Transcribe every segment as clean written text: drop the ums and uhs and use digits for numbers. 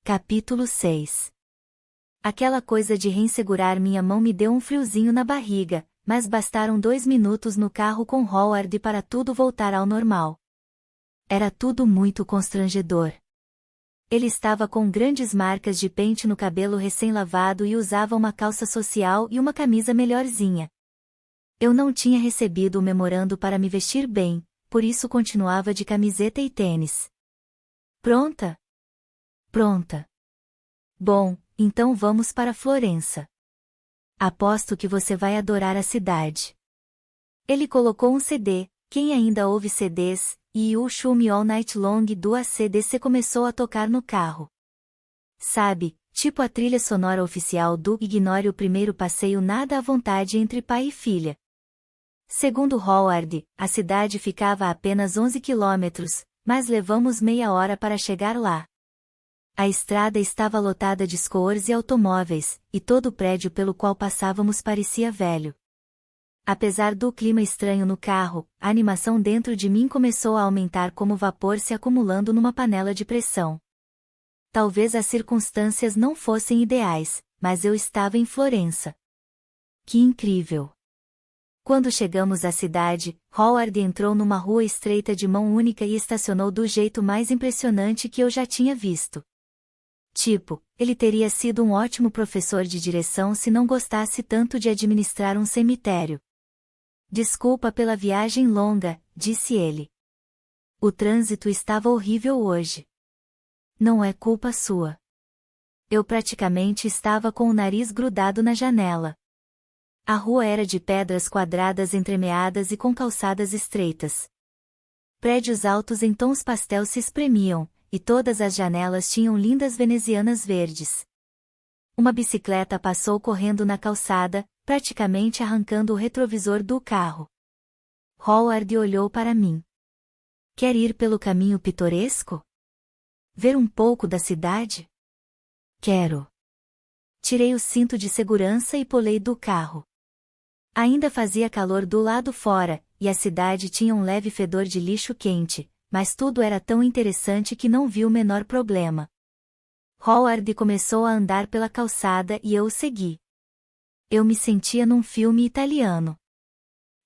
Capítulo 6. Aquela coisa de reensegurar minha mão me deu um friozinho na barriga, mas bastaram 2 minutos no carro com Howard para tudo voltar ao normal. Era tudo muito constrangedor. Ele estava com grandes marcas de pente no cabelo recém-lavado e usava uma calça social e uma camisa melhorzinha. Eu não tinha recebido o memorando para me vestir bem, por isso continuava de camiseta e tênis. Pronta? Pronta. Bom, então vamos para Florença. Aposto que você vai adorar a cidade. Ele colocou um CD, quem ainda ouve CDs, e You Show Me All Night Long do AC/DC começou a tocar no carro. Sabe, tipo a trilha sonora oficial do Ignore o Primeiro Passeio nada à vontade entre pai e filha. Segundo Howard, a cidade ficava a apenas 11 quilômetros, mas levamos meia hora para chegar lá. A estrada estava lotada de scooter e automóveis, e todo o prédio pelo qual passávamos parecia velho. Apesar do clima estranho no carro, a animação dentro de mim começou a aumentar como vapor se acumulando numa panela de pressão. Talvez as circunstâncias não fossem ideais, mas eu estava em Florença. Que incrível! Quando chegamos à cidade, Howard entrou numa rua estreita de mão única e estacionou do jeito mais impressionante que eu já tinha visto. Tipo, ele teria sido um ótimo professor de direção se não gostasse tanto de administrar um cemitério. Desculpa pela viagem longa, disse ele. O trânsito estava horrível hoje. Não é culpa sua. Eu praticamente estava com o nariz grudado na janela. A rua era de pedras quadradas entremeadas e com calçadas estreitas. Prédios altos em tons pastel se espremiam, e todas as janelas tinham lindas venezianas verdes. Uma bicicleta passou correndo na calçada, praticamente arrancando o retrovisor do carro. Howard olhou para mim. Quer ir pelo caminho pitoresco? Ver um pouco da cidade? Quero. Tirei o cinto de segurança e pulei do carro. Ainda fazia calor do lado fora, e a cidade tinha um leve fedor de lixo quente, mas tudo era tão interessante que não vi o menor problema. Howard começou a andar pela calçada e eu o segui. Eu me sentia num filme italiano.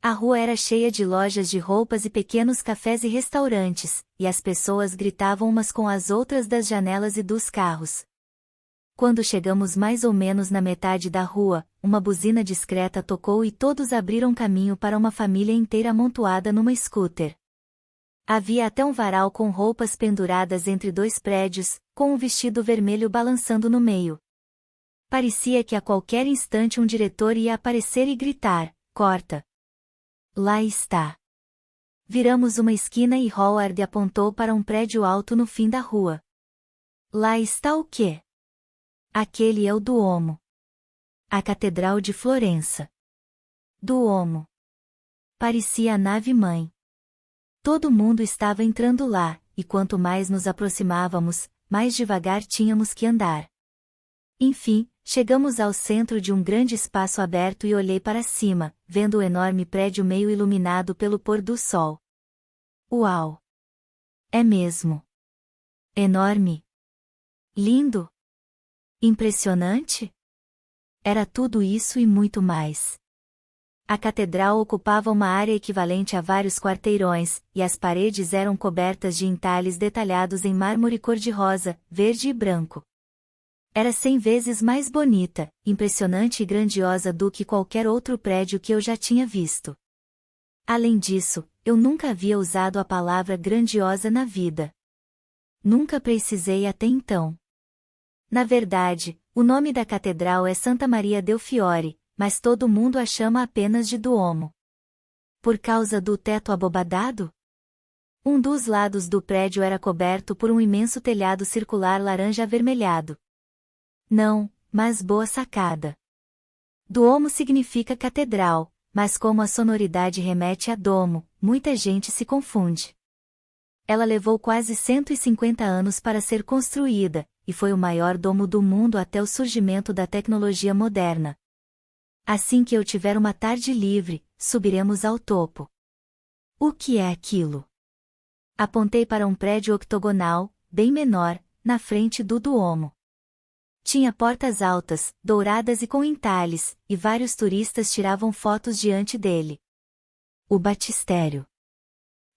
A rua era cheia de lojas de roupas e pequenos cafés e restaurantes, e as pessoas gritavam umas com as outras das janelas e dos carros. Quando chegamos mais ou menos na metade da rua, uma buzina discreta tocou e todos abriram caminho para uma família inteira amontoada numa scooter. Havia até um varal com roupas penduradas entre 2 prédios, com um vestido vermelho balançando no meio. Parecia que a qualquer instante um diretor ia aparecer e gritar, corta. Lá está. Viramos uma esquina e Howard apontou para um prédio alto no fim da rua. Lá está o quê? Aquele é o Duomo. A Catedral de Florença. Duomo. Parecia a nave-mãe. Todo mundo estava entrando lá, e quanto mais nos aproximávamos, mais devagar tínhamos que andar. Enfim, chegamos ao centro de um grande espaço aberto e olhei para cima, vendo o enorme prédio meio iluminado pelo pôr do sol. Uau! É mesmo. Enorme. Lindo. Impressionante? Era tudo isso e muito mais. A catedral ocupava uma área equivalente a vários quarteirões, e as paredes eram cobertas de entalhes detalhados em mármore cor-de-rosa, verde e branco. Era 100 vezes mais bonita, impressionante e grandiosa do que qualquer outro prédio que eu já tinha visto. Além disso, eu nunca havia usado a palavra grandiosa na vida. Nunca precisei até então. Na verdade, o nome da catedral é Santa Maria del Fiore, mas todo mundo a chama apenas de Duomo. Por causa do teto abobadado? Um dos lados do prédio era coberto por um imenso telhado circular laranja avermelhado. Não, mas boa sacada. Duomo significa catedral, mas como a sonoridade remete a domo, muita gente se confunde. Ela levou quase 150 anos para ser construída, e foi o maior domo do mundo até o surgimento da tecnologia moderna. Assim que eu tiver uma tarde livre, subiremos ao topo. O que é aquilo? Apontei para um prédio octogonal, bem menor, na frente do Duomo. Tinha portas altas, douradas e com entalhes, e vários turistas tiravam fotos diante dele. O Batistério.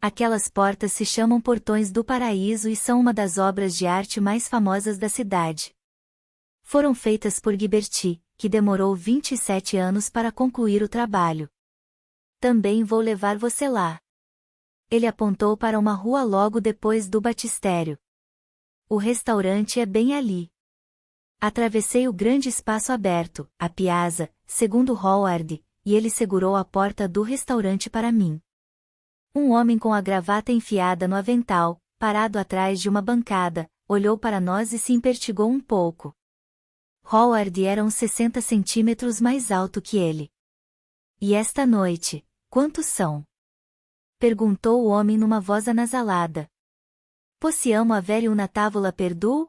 Aquelas portas se chamam Portões do Paraíso e são uma das obras de arte mais famosas da cidade. Foram feitas por Ghiberti, que demorou 27 anos para concluir o trabalho. Também vou levar você lá. Ele apontou para uma rua logo depois do Batistério. O restaurante é bem ali. Atravessei o grande espaço aberto, a piazza, segundo Howard, e ele segurou a porta do restaurante para mim. Um homem com a gravata enfiada no avental, parado atrás de uma bancada, olhou para nós e se impertigou um pouco. Howard era uns 60 centímetros mais alto que ele. E esta noite, quantos são? Perguntou o homem numa voz anasalada. Possiamo avere una tavola per due?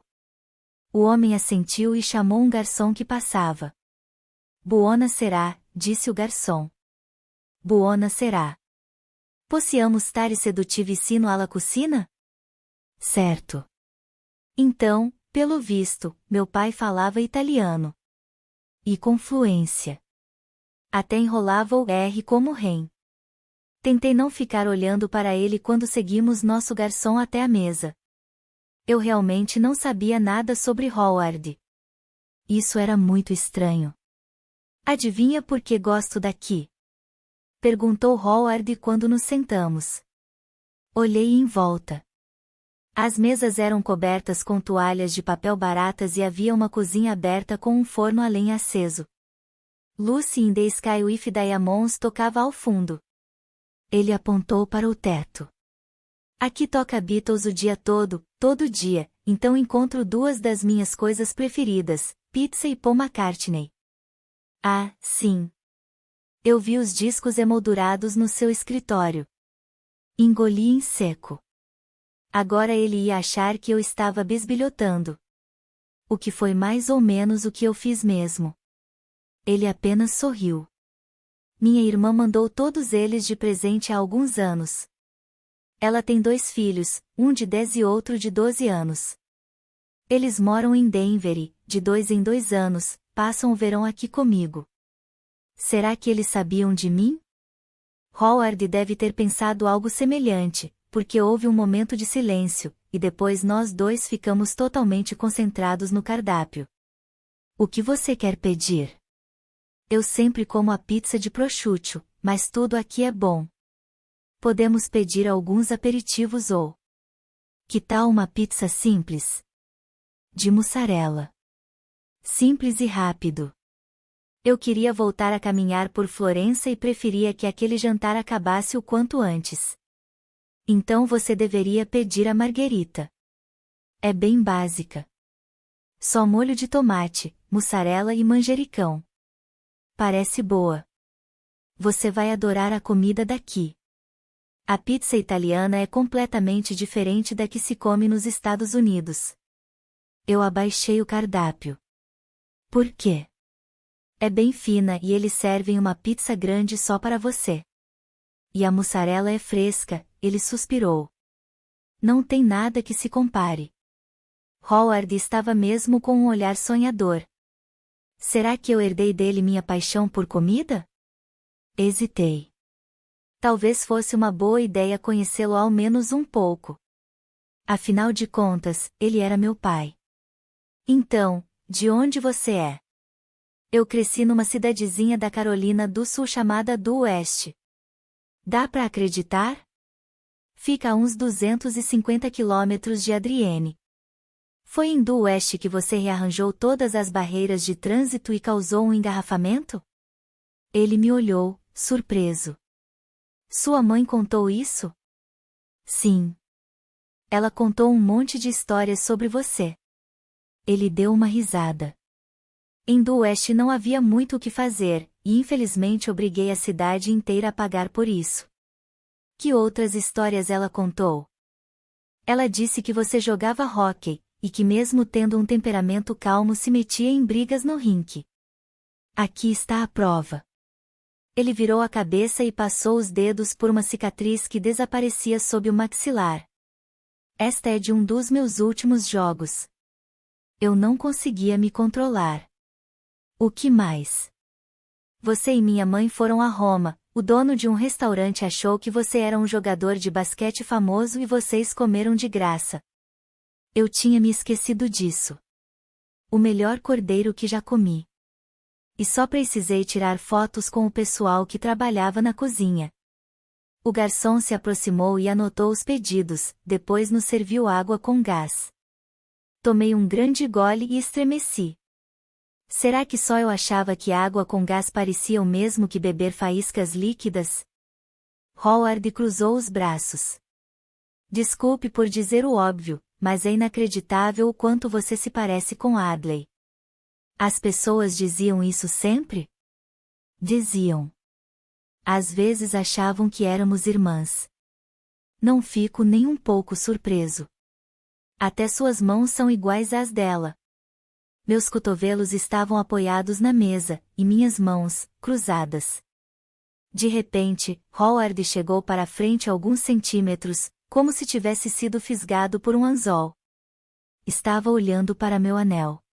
O homem assentiu e chamou um garçom que passava. Buona será, disse o garçom. Buona será. Possiamo stare sedutivi alla cucina? Certo. Então, pelo visto, meu pai falava italiano. E com fluência. Até enrolava o R como rem. Tentei não ficar olhando para ele quando seguimos nosso garçom até a mesa. Eu realmente não sabia nada sobre Howard. Isso era muito estranho. Adivinha por que gosto daqui? Perguntou Howard quando nos sentamos. Olhei em volta. As mesas eram cobertas com toalhas de papel baratas e havia uma cozinha aberta com um forno a lenha aceso. Lucy in the Sky with Diamonds tocava ao fundo. Ele apontou para o teto. Aqui toca Beatles o dia todo dia, então encontro duas das minhas coisas preferidas, pizza e Paul McCartney. Ah, sim. Eu vi os discos emoldurados no seu escritório. Engoli em seco. Agora ele ia achar que eu estava bisbilhotando. O que foi mais ou menos o que eu fiz mesmo. Ele apenas sorriu. Minha irmã mandou todos eles de presente há alguns anos. Ela tem 2 filhos, um de 10 e outro de 12 anos. Eles moram em Denver e, de 2 em 2 anos, passam o verão aqui comigo. Será que eles sabiam de mim? Howard deve ter pensado algo semelhante, porque houve um momento de silêncio, e depois nós dois ficamos totalmente concentrados no cardápio. O que você quer pedir? Eu sempre como a pizza de prosciutto, mas tudo aqui é bom. Podemos pedir alguns aperitivos ou... Que tal uma pizza simples? De mussarela. Simples e rápido. Eu queria voltar a caminhar por Florença e preferia que aquele jantar acabasse o quanto antes. Então você deveria pedir a marguerita. É bem básica. Só molho de tomate, mussarela e manjericão. Parece boa. Você vai adorar a comida daqui. A pizza italiana é completamente diferente da que se come nos Estados Unidos. Eu abaixei o cardápio. Por quê? É bem fina e eles servem uma pizza grande só para você. E a mussarela é fresca, ele suspirou. Não tem nada que se compare. Howard estava mesmo com um olhar sonhador. Será que eu herdei dele minha paixão por comida? Hesitei. Talvez fosse uma boa ideia conhecê-lo ao menos um pouco. Afinal de contas, ele era meu pai. Então, de onde você é? Eu cresci numa cidadezinha da Carolina do Sul chamada do Oeste. Dá pra acreditar? Fica a uns 250 quilômetros de Adrienne. Foi em do Oeste que você rearranjou todas as barreiras de trânsito e causou um engarrafamento? Ele me olhou, surpreso. Sua mãe contou isso? Sim. Ela contou um monte de histórias sobre você. Ele deu uma risada. Em do Oeste não havia muito o que fazer, e infelizmente obriguei a cidade inteira a pagar por isso. Que outras histórias ela contou? Ela disse que você jogava hóquei, e que mesmo tendo um temperamento calmo se metia em brigas no rink. Aqui está a prova. Ele virou a cabeça e passou os dedos por uma cicatriz que desaparecia sob o maxilar. Esta é de um dos meus últimos jogos. Eu não conseguia me controlar. O que mais? Você e minha mãe foram a Roma. O dono de um restaurante achou que você era um jogador de basquete famoso e vocês comeram de graça. Eu tinha me esquecido disso. O melhor cordeiro que já comi. E só precisei tirar fotos com o pessoal que trabalhava na cozinha. O garçom se aproximou e anotou os pedidos, depois nos serviu água com gás. Tomei um grande gole e estremeci. Será que só eu achava que água com gás parecia o mesmo que beber faíscas líquidas? Howard cruzou os braços. Desculpe por dizer o óbvio, mas é inacreditável o quanto você se parece com Adley. As pessoas diziam isso sempre? Diziam. Às vezes achavam que éramos irmãs. Não fico nem um pouco surpreso. Até suas mãos são iguais às dela. Meus cotovelos estavam apoiados na mesa, e minhas mãos, cruzadas. De repente, Howard chegou para a frente alguns centímetros, como se tivesse sido fisgado por um anzol. Estava olhando para meu anel.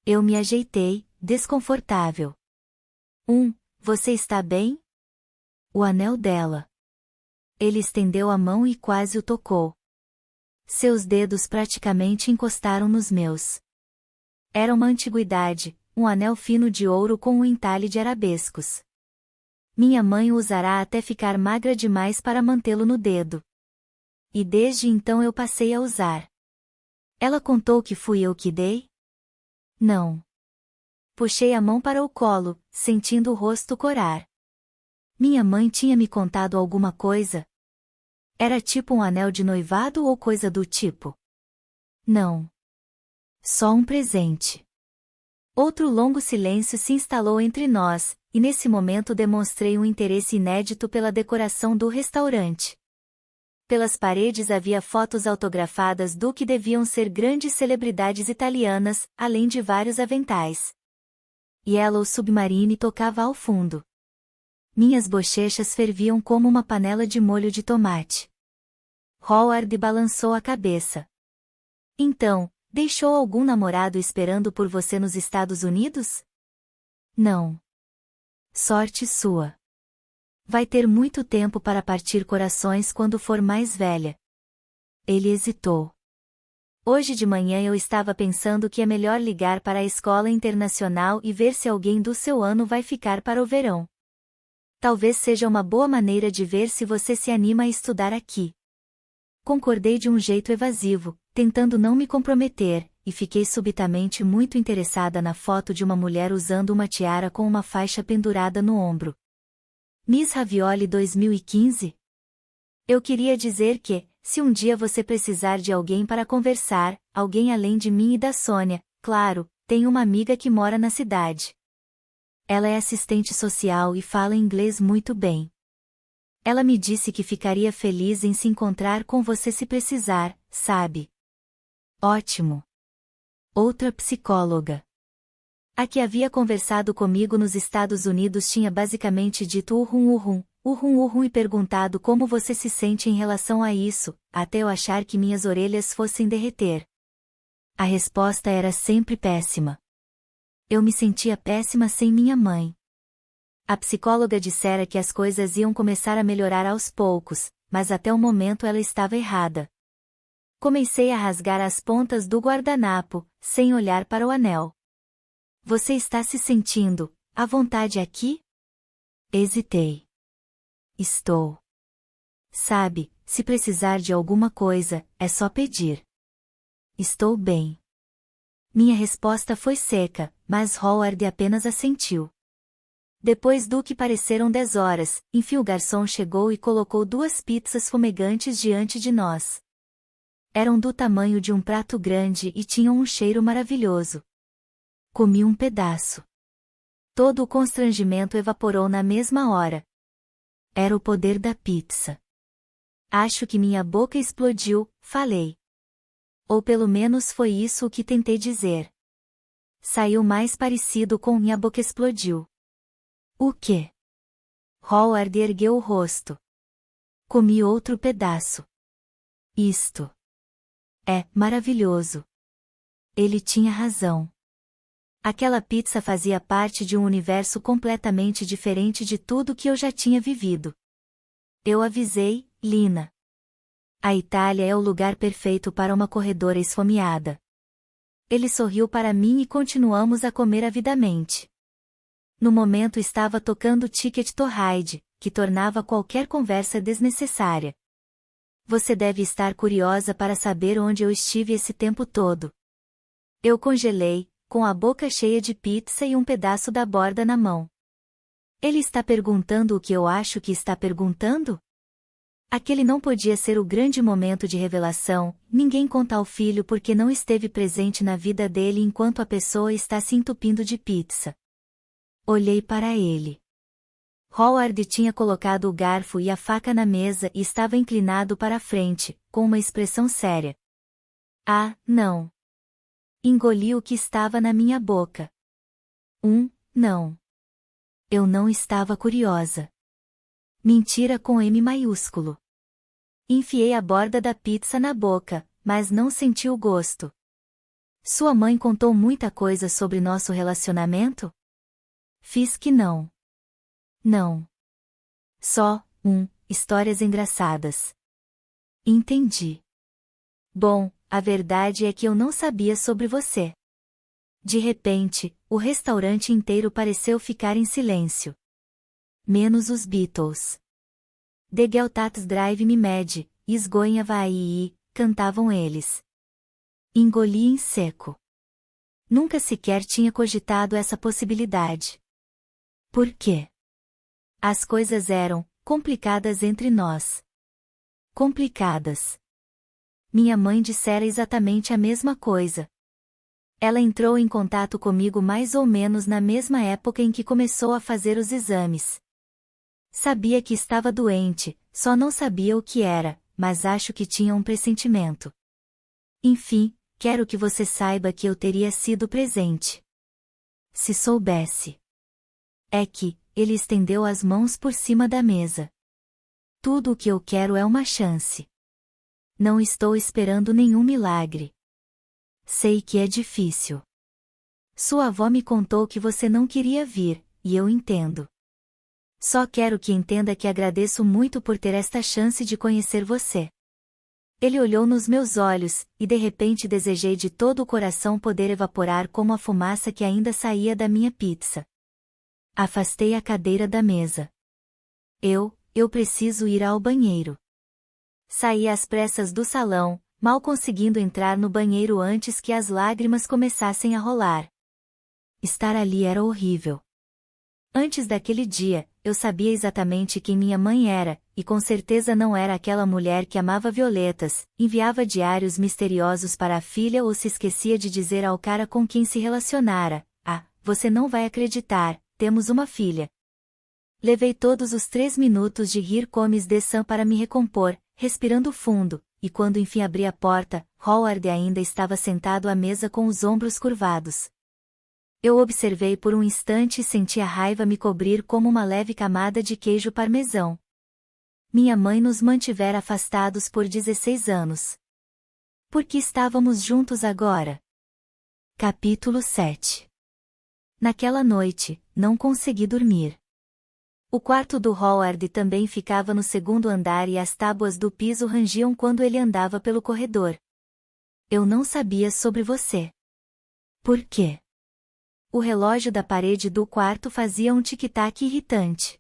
Eu me ajeitei, desconfortável. Você está bem? O anel dela. Ele estendeu a mão e quase o tocou. Seus dedos praticamente encostaram nos meus. Era uma antiguidade, um anel fino de ouro com um entalhe de arabescos. Minha mãe o usará até ficar magra demais para mantê-lo no dedo. E desde então eu passei a usar. Ela contou que fui eu que dei? Não. Puxei a mão para o colo, sentindo o rosto corar. Minha mãe tinha me contado alguma coisa? Era tipo um anel de noivado ou coisa do tipo? Não. Só um presente. Outro longo silêncio se instalou entre nós, e nesse momento demonstrei um interesse inédito pela decoração do restaurante. Pelas paredes havia fotos autografadas do que deviam ser grandes celebridades italianas, além de vários aventais. Yellow Submarine tocava ao fundo. Minhas bochechas ferviam como uma panela de molho de tomate. Howard balançou a cabeça. Então, deixou algum namorado esperando por você nos Estados Unidos? Não. Sorte sua. Vai ter muito tempo para partir corações quando for mais velha. Ele hesitou. Hoje de manhã eu estava pensando que é melhor ligar para a escola internacional e ver se alguém do seu ano vai ficar para o verão. Talvez seja uma boa maneira de ver se você se anima a estudar aqui. Concordei de um jeito evasivo, tentando não me comprometer, e fiquei subitamente muito interessada na foto de uma mulher usando uma tiara com uma faixa pendurada no ombro. Miss Ravioli 2015? Eu queria dizer que, se um dia você precisar de alguém para conversar, alguém além de mim e da Sônia, claro, tenho uma amiga que mora na cidade. Ela é assistente social e fala inglês muito bem. Ela me disse que ficaria feliz em se encontrar com você se precisar, sabe? Ótimo. Outra psicóloga. A que havia conversado comigo nos Estados Unidos tinha basicamente dito uhum e perguntado como você se sente em relação a isso, até eu achar que minhas orelhas fossem derreter. A resposta era sempre péssima. Eu me sentia péssima sem minha mãe. A psicóloga dissera que as coisas iam começar a melhorar aos poucos, mas até o momento ela estava errada. Comecei a rasgar as pontas do guardanapo, sem olhar para o anel. Você está se sentindo à vontade aqui? Hesitei. Estou. Sabe, se precisar de alguma coisa, é só pedir. Estou bem. Minha resposta foi seca, mas Howard apenas assentiu. Depois do que pareceram 10 horas, enfim o garçom chegou e colocou 2 pizzas fumegantes diante de nós. Eram do tamanho de um prato grande e tinham um cheiro maravilhoso. Comi um pedaço. Todo o constrangimento evaporou na mesma hora. Era o poder da pizza. Acho que minha boca explodiu, falei. Ou pelo menos foi isso o que tentei dizer. Saiu mais parecido com minha boca explodiu. O quê? Howard ergueu o rosto. Comi outro pedaço. Isto é maravilhoso. Ele tinha razão. Aquela pizza fazia parte de um universo completamente diferente de tudo que eu já tinha vivido. Eu avisei, Lina. A Itália é o lugar perfeito para uma corredora esfomeada. Ele sorriu para mim e continuamos a comer avidamente. No momento estava tocando Ticket to Ride, que tornava qualquer conversa desnecessária. Você deve estar curiosa para saber onde eu estive esse tempo todo. Eu congelei, com a boca cheia de pizza e um pedaço da borda na mão. Ele está perguntando o que eu acho que está perguntando? Aquele não podia ser o grande momento de revelação, ninguém conta ao filho porque não esteve presente na vida dele enquanto a pessoa está se entupindo de pizza. Olhei para ele. Howard tinha colocado o garfo e a faca na mesa e estava inclinado para a frente, com uma expressão séria. Ah, não. Engoli o que estava na minha boca. Não. Eu não estava curiosa. Mentira com M maiúsculo. Enfiei a borda da pizza na boca, mas não senti o gosto. Sua mãe contou muita coisa sobre nosso relacionamento? Fiz que não. Não. Só, histórias engraçadas. Entendi. Bom, a verdade é que eu não sabia sobre você. De repente, o restaurante inteiro pareceu ficar em silêncio. Menos os Beatles. The Geltats Drive Me Mad, Is Going Away, cantavam eles. Engoli em seco. Nunca sequer tinha cogitado essa possibilidade. Por quê? As coisas eram complicadas entre nós. Complicadas. Minha mãe dissera exatamente a mesma coisa. Ela entrou em contato comigo mais ou menos na mesma época em que começou a fazer os exames. Sabia que estava doente, só não sabia o que era, mas acho que tinha um pressentimento. Enfim, quero que você saiba que eu teria sido presente. Se soubesse. É que, ele estendeu as mãos por cima da mesa. Tudo o que eu quero é uma chance. Não estou esperando nenhum milagre. Sei que é difícil. Sua avó me contou que você não queria vir, e eu entendo. Só quero que entenda que agradeço muito por ter esta chance de conhecer você. Ele olhou nos meus olhos, e de repente desejei de todo o coração poder evaporar como a fumaça que ainda saía da minha pizza. Afastei a cadeira da mesa. Eu preciso ir ao banheiro. Saí às pressas do salão, mal conseguindo entrar no banheiro antes que as lágrimas começassem a rolar. Estar ali era horrível. Antes daquele dia, eu sabia exatamente quem minha mãe era, e com certeza não era aquela mulher que amava violetas, enviava diários misteriosos para a filha ou se esquecia de dizer ao cara com quem se relacionara: "Ah, você não vai acreditar, temos uma filha." Levei todos os 3 minutos de rir comes de Sam para me recompor, respirando fundo, e quando enfim abri a porta, Howard ainda estava sentado à mesa com os ombros curvados. Eu observei por um instante e senti a raiva me cobrir como uma leve camada de queijo parmesão. Minha mãe nos mantivera afastados por 16 anos. Por que estávamos juntos agora? Capítulo 7. Naquela noite, não consegui dormir. O quarto do Howard também ficava no segundo andar e as tábuas do piso rangiam quando ele andava pelo corredor. Eu não sabia sobre você. Por quê? O relógio da parede do quarto fazia um tic-tac irritante.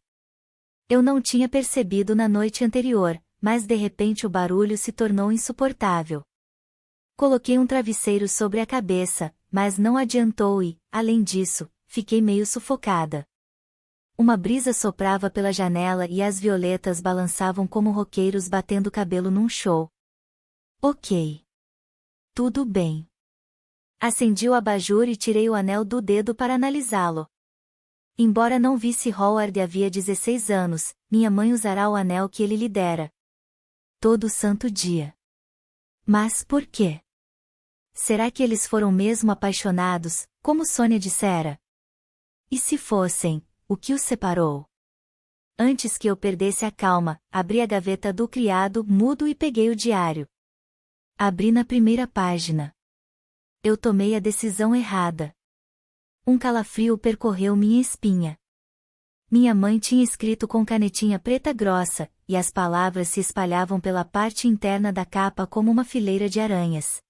Eu não tinha percebido na noite anterior, mas de repente o barulho se tornou insuportável. Coloquei um travesseiro sobre a cabeça, mas não adiantou e, além disso, fiquei meio sufocada. Uma brisa soprava pela janela e as violetas balançavam como roqueiros batendo cabelo num show. Ok. Tudo bem. Acendi o abajur e tirei o anel do dedo para analisá-lo. Embora não visse Howard havia 16 anos, minha mãe usará o anel que ele lhe dera. Todo santo dia. Mas por quê? Será que eles foram mesmo apaixonados, como Sônia dissera? E se fossem, o que os separou? Antes que eu perdesse a calma, abri a gaveta do criado mudo e peguei o diário. Abri na primeira página. Eu tomei a decisão errada. Um calafrio percorreu minha espinha. Minha mãe tinha escrito com canetinha preta grossa, e as palavras se espalhavam pela parte interna da capa como uma fileira de aranhas.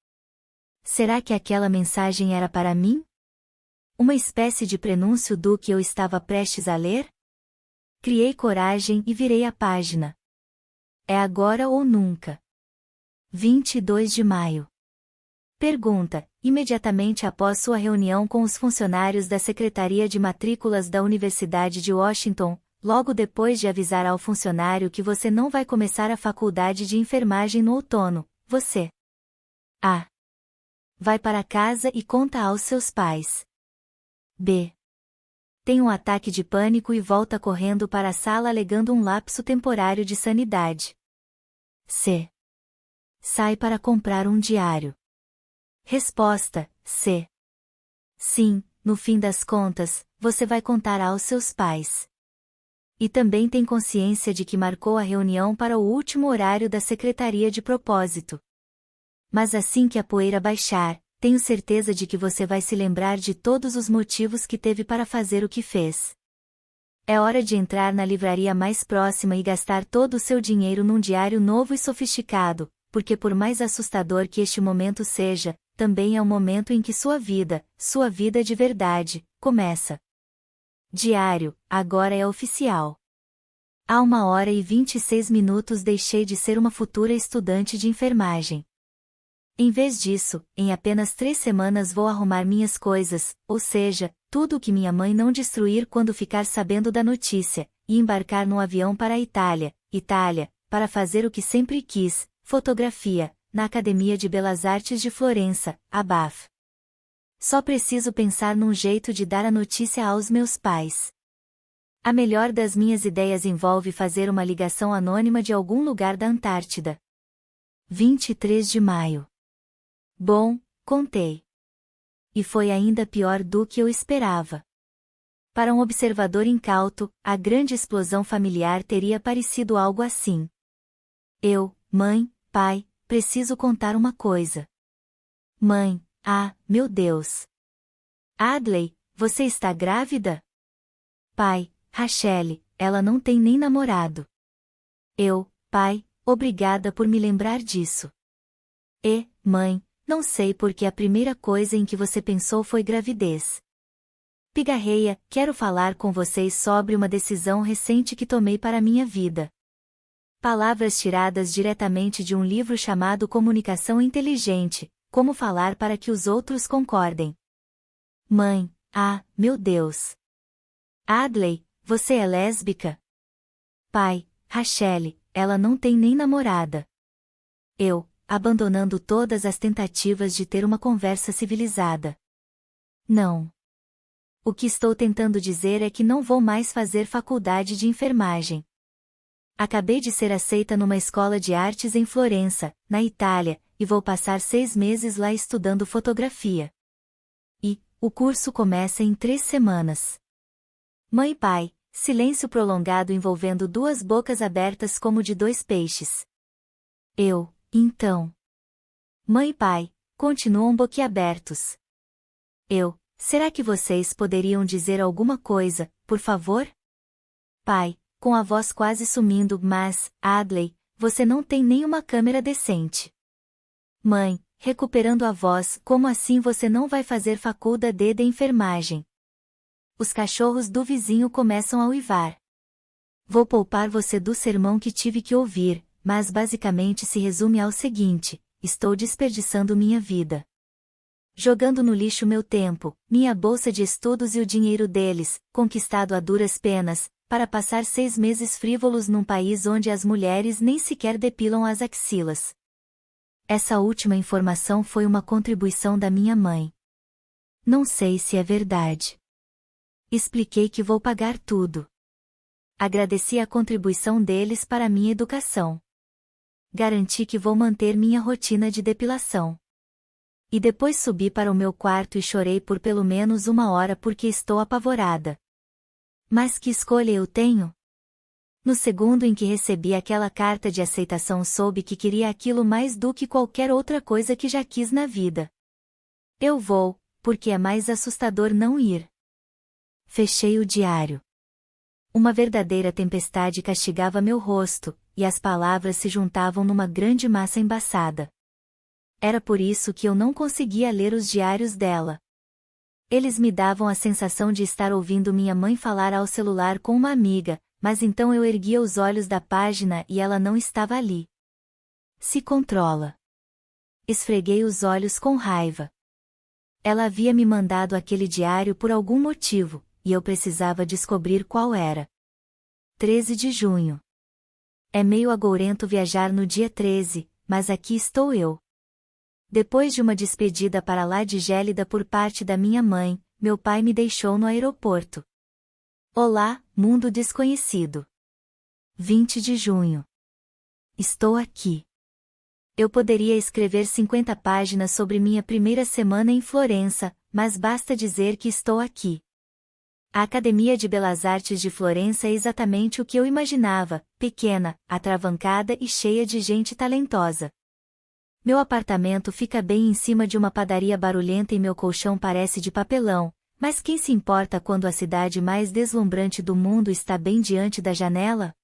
Será que aquela mensagem era para mim? Uma espécie de prenúncio do que eu estava prestes a ler? Criei coragem e virei a página. É agora ou nunca. 22 de maio. Pergunta: imediatamente após sua reunião com os funcionários da Secretaria de Matrículas da Universidade de Washington, logo depois de avisar ao funcionário que você não vai começar a faculdade de enfermagem no outono, você A. Vai para casa e conta aos seus pais. B. Tem um ataque de pânico e volta correndo para a sala alegando um lapso temporário de sanidade. C. Sai para comprar um diário. Resposta: C. Sim, no fim das contas, você vai contar aos seus pais. E também tem consciência de que marcou a reunião para o último horário da secretaria de propósito. Mas assim que a poeira baixar, tenho certeza de que você vai se lembrar de todos os motivos que teve para fazer o que fez. É hora de entrar na livraria mais próxima e gastar todo o seu dinheiro num diário novo e sofisticado, porque por mais assustador que este momento seja, também é o momento em que sua vida de verdade, começa. Diário, agora é oficial. Há 1h26 deixei de ser uma futura estudante de enfermagem. Em vez disso, em apenas 3 semanas vou arrumar minhas coisas, ou seja, tudo o que minha mãe não destruir quando ficar sabendo da notícia, e embarcar num avião para a Itália, para fazer o que sempre quis, fotografia, na Academia de Belas Artes de Florença, a BAF. Só preciso pensar num jeito de dar a notícia aos meus pais. A melhor das minhas ideias envolve fazer uma ligação anônima de algum lugar da Antártida. 23 de maio. Bom, contei. E foi ainda pior do que eu esperava. Para um observador incauto, a grande explosão familiar teria parecido algo assim. Eu, mãe, pai, preciso contar uma coisa. Mãe: ah, meu Deus. Adley, você está grávida? Pai: Rachele, ela não tem nem namorado. Eu: pai, obrigada por me lembrar disso. E, mãe, não sei porque a primeira coisa em que você pensou foi gravidez. Pigarreia, quero falar com vocês sobre uma decisão recente que tomei para minha vida. Palavras tiradas diretamente de um livro chamado Comunicação Inteligente, Como Falar para que os Outros Concordem. Mãe: ah, meu Deus. Adley, você é lésbica? Pai: Rachele, ela não tem nem namorada. Eu, abandonando todas as tentativas de ter uma conversa civilizada. Não. O que estou tentando dizer é que não vou mais fazer faculdade de enfermagem. Acabei de ser aceita numa escola de artes em Florença, na Itália, e vou passar 6 meses lá estudando fotografia. E, o curso começa em 3 semanas. Mãe e pai, silêncio prolongado envolvendo 2 bocas abertas como de 2 peixes. Eu, então. Mãe e pai, continuam boquiabertos. Eu: será que vocês poderiam dizer alguma coisa, por favor? Pai, com a voz quase sumindo: mas, Adley, você não tem nenhuma câmera decente. Mãe, recuperando a voz: como assim você não vai fazer faculdade de enfermagem? Os cachorros do vizinho começam a uivar. Vou poupar você do sermão que tive que ouvir, mas basicamente se resume ao seguinte: estou desperdiçando minha vida. Jogando no lixo meu tempo, minha bolsa de estudos e o dinheiro deles, conquistado a duras penas, para passar 6 meses frívolos num país onde as mulheres nem sequer depilam as axilas. Essa última informação foi uma contribuição da minha mãe. Não sei se é verdade. Expliquei que vou pagar tudo. Agradeci a contribuição deles para minha educação. Garanti que vou manter minha rotina de depilação. E depois subi para o meu quarto e chorei por pelo menos 1 hora porque estou apavorada. Mas que escolha eu tenho? No segundo em que recebi aquela carta de aceitação soube que queria aquilo mais do que qualquer outra coisa que já quis na vida. Eu vou, porque é mais assustador não ir. Fechei o diário. Uma verdadeira tempestade castigava meu rosto, e as palavras se juntavam numa grande massa embaçada. Era por isso que eu não conseguia ler os diários dela. Eles me davam a sensação de estar ouvindo minha mãe falar ao celular com uma amiga, mas então eu erguia os olhos da página e ela não estava ali. Se controla. Esfreguei os olhos com raiva. Ela havia me mandado aquele diário por algum motivo, e eu precisava descobrir qual era. 13 de junho. É meio agourento viajar no dia 13, mas aqui estou eu. Depois de uma despedida para lá de gélida por parte da minha mãe, meu pai me deixou no aeroporto. Olá, mundo desconhecido. 20 de junho. Estou aqui. Eu poderia escrever 50 páginas sobre minha primeira semana em Florença, mas basta dizer que estou aqui. A Academia de Belas Artes de Florença é exatamente o que eu imaginava, pequena, atravancada e cheia de gente talentosa. Meu apartamento fica bem em cima de uma padaria barulhenta e meu colchão parece de papelão, mas quem se importa quando a cidade mais deslumbrante do mundo está bem diante da janela?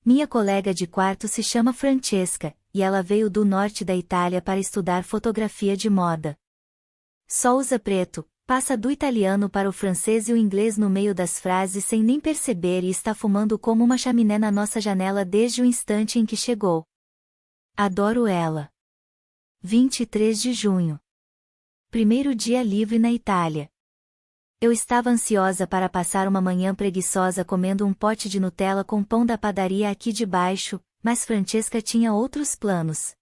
Minha colega de quarto se chama Francesca, e ela veio do norte da Itália para estudar fotografia de moda. Só usa preto, passa do italiano para o francês e o inglês no meio das frases sem nem perceber e está fumando como uma chaminé na nossa janela desde o instante em que chegou. Adoro ela. 23 de junho. Primeiro dia livre na Itália. Eu estava ansiosa para passar uma manhã preguiçosa comendo um pote de Nutella com pão da padaria aqui de baixo, mas Francesca tinha outros planos.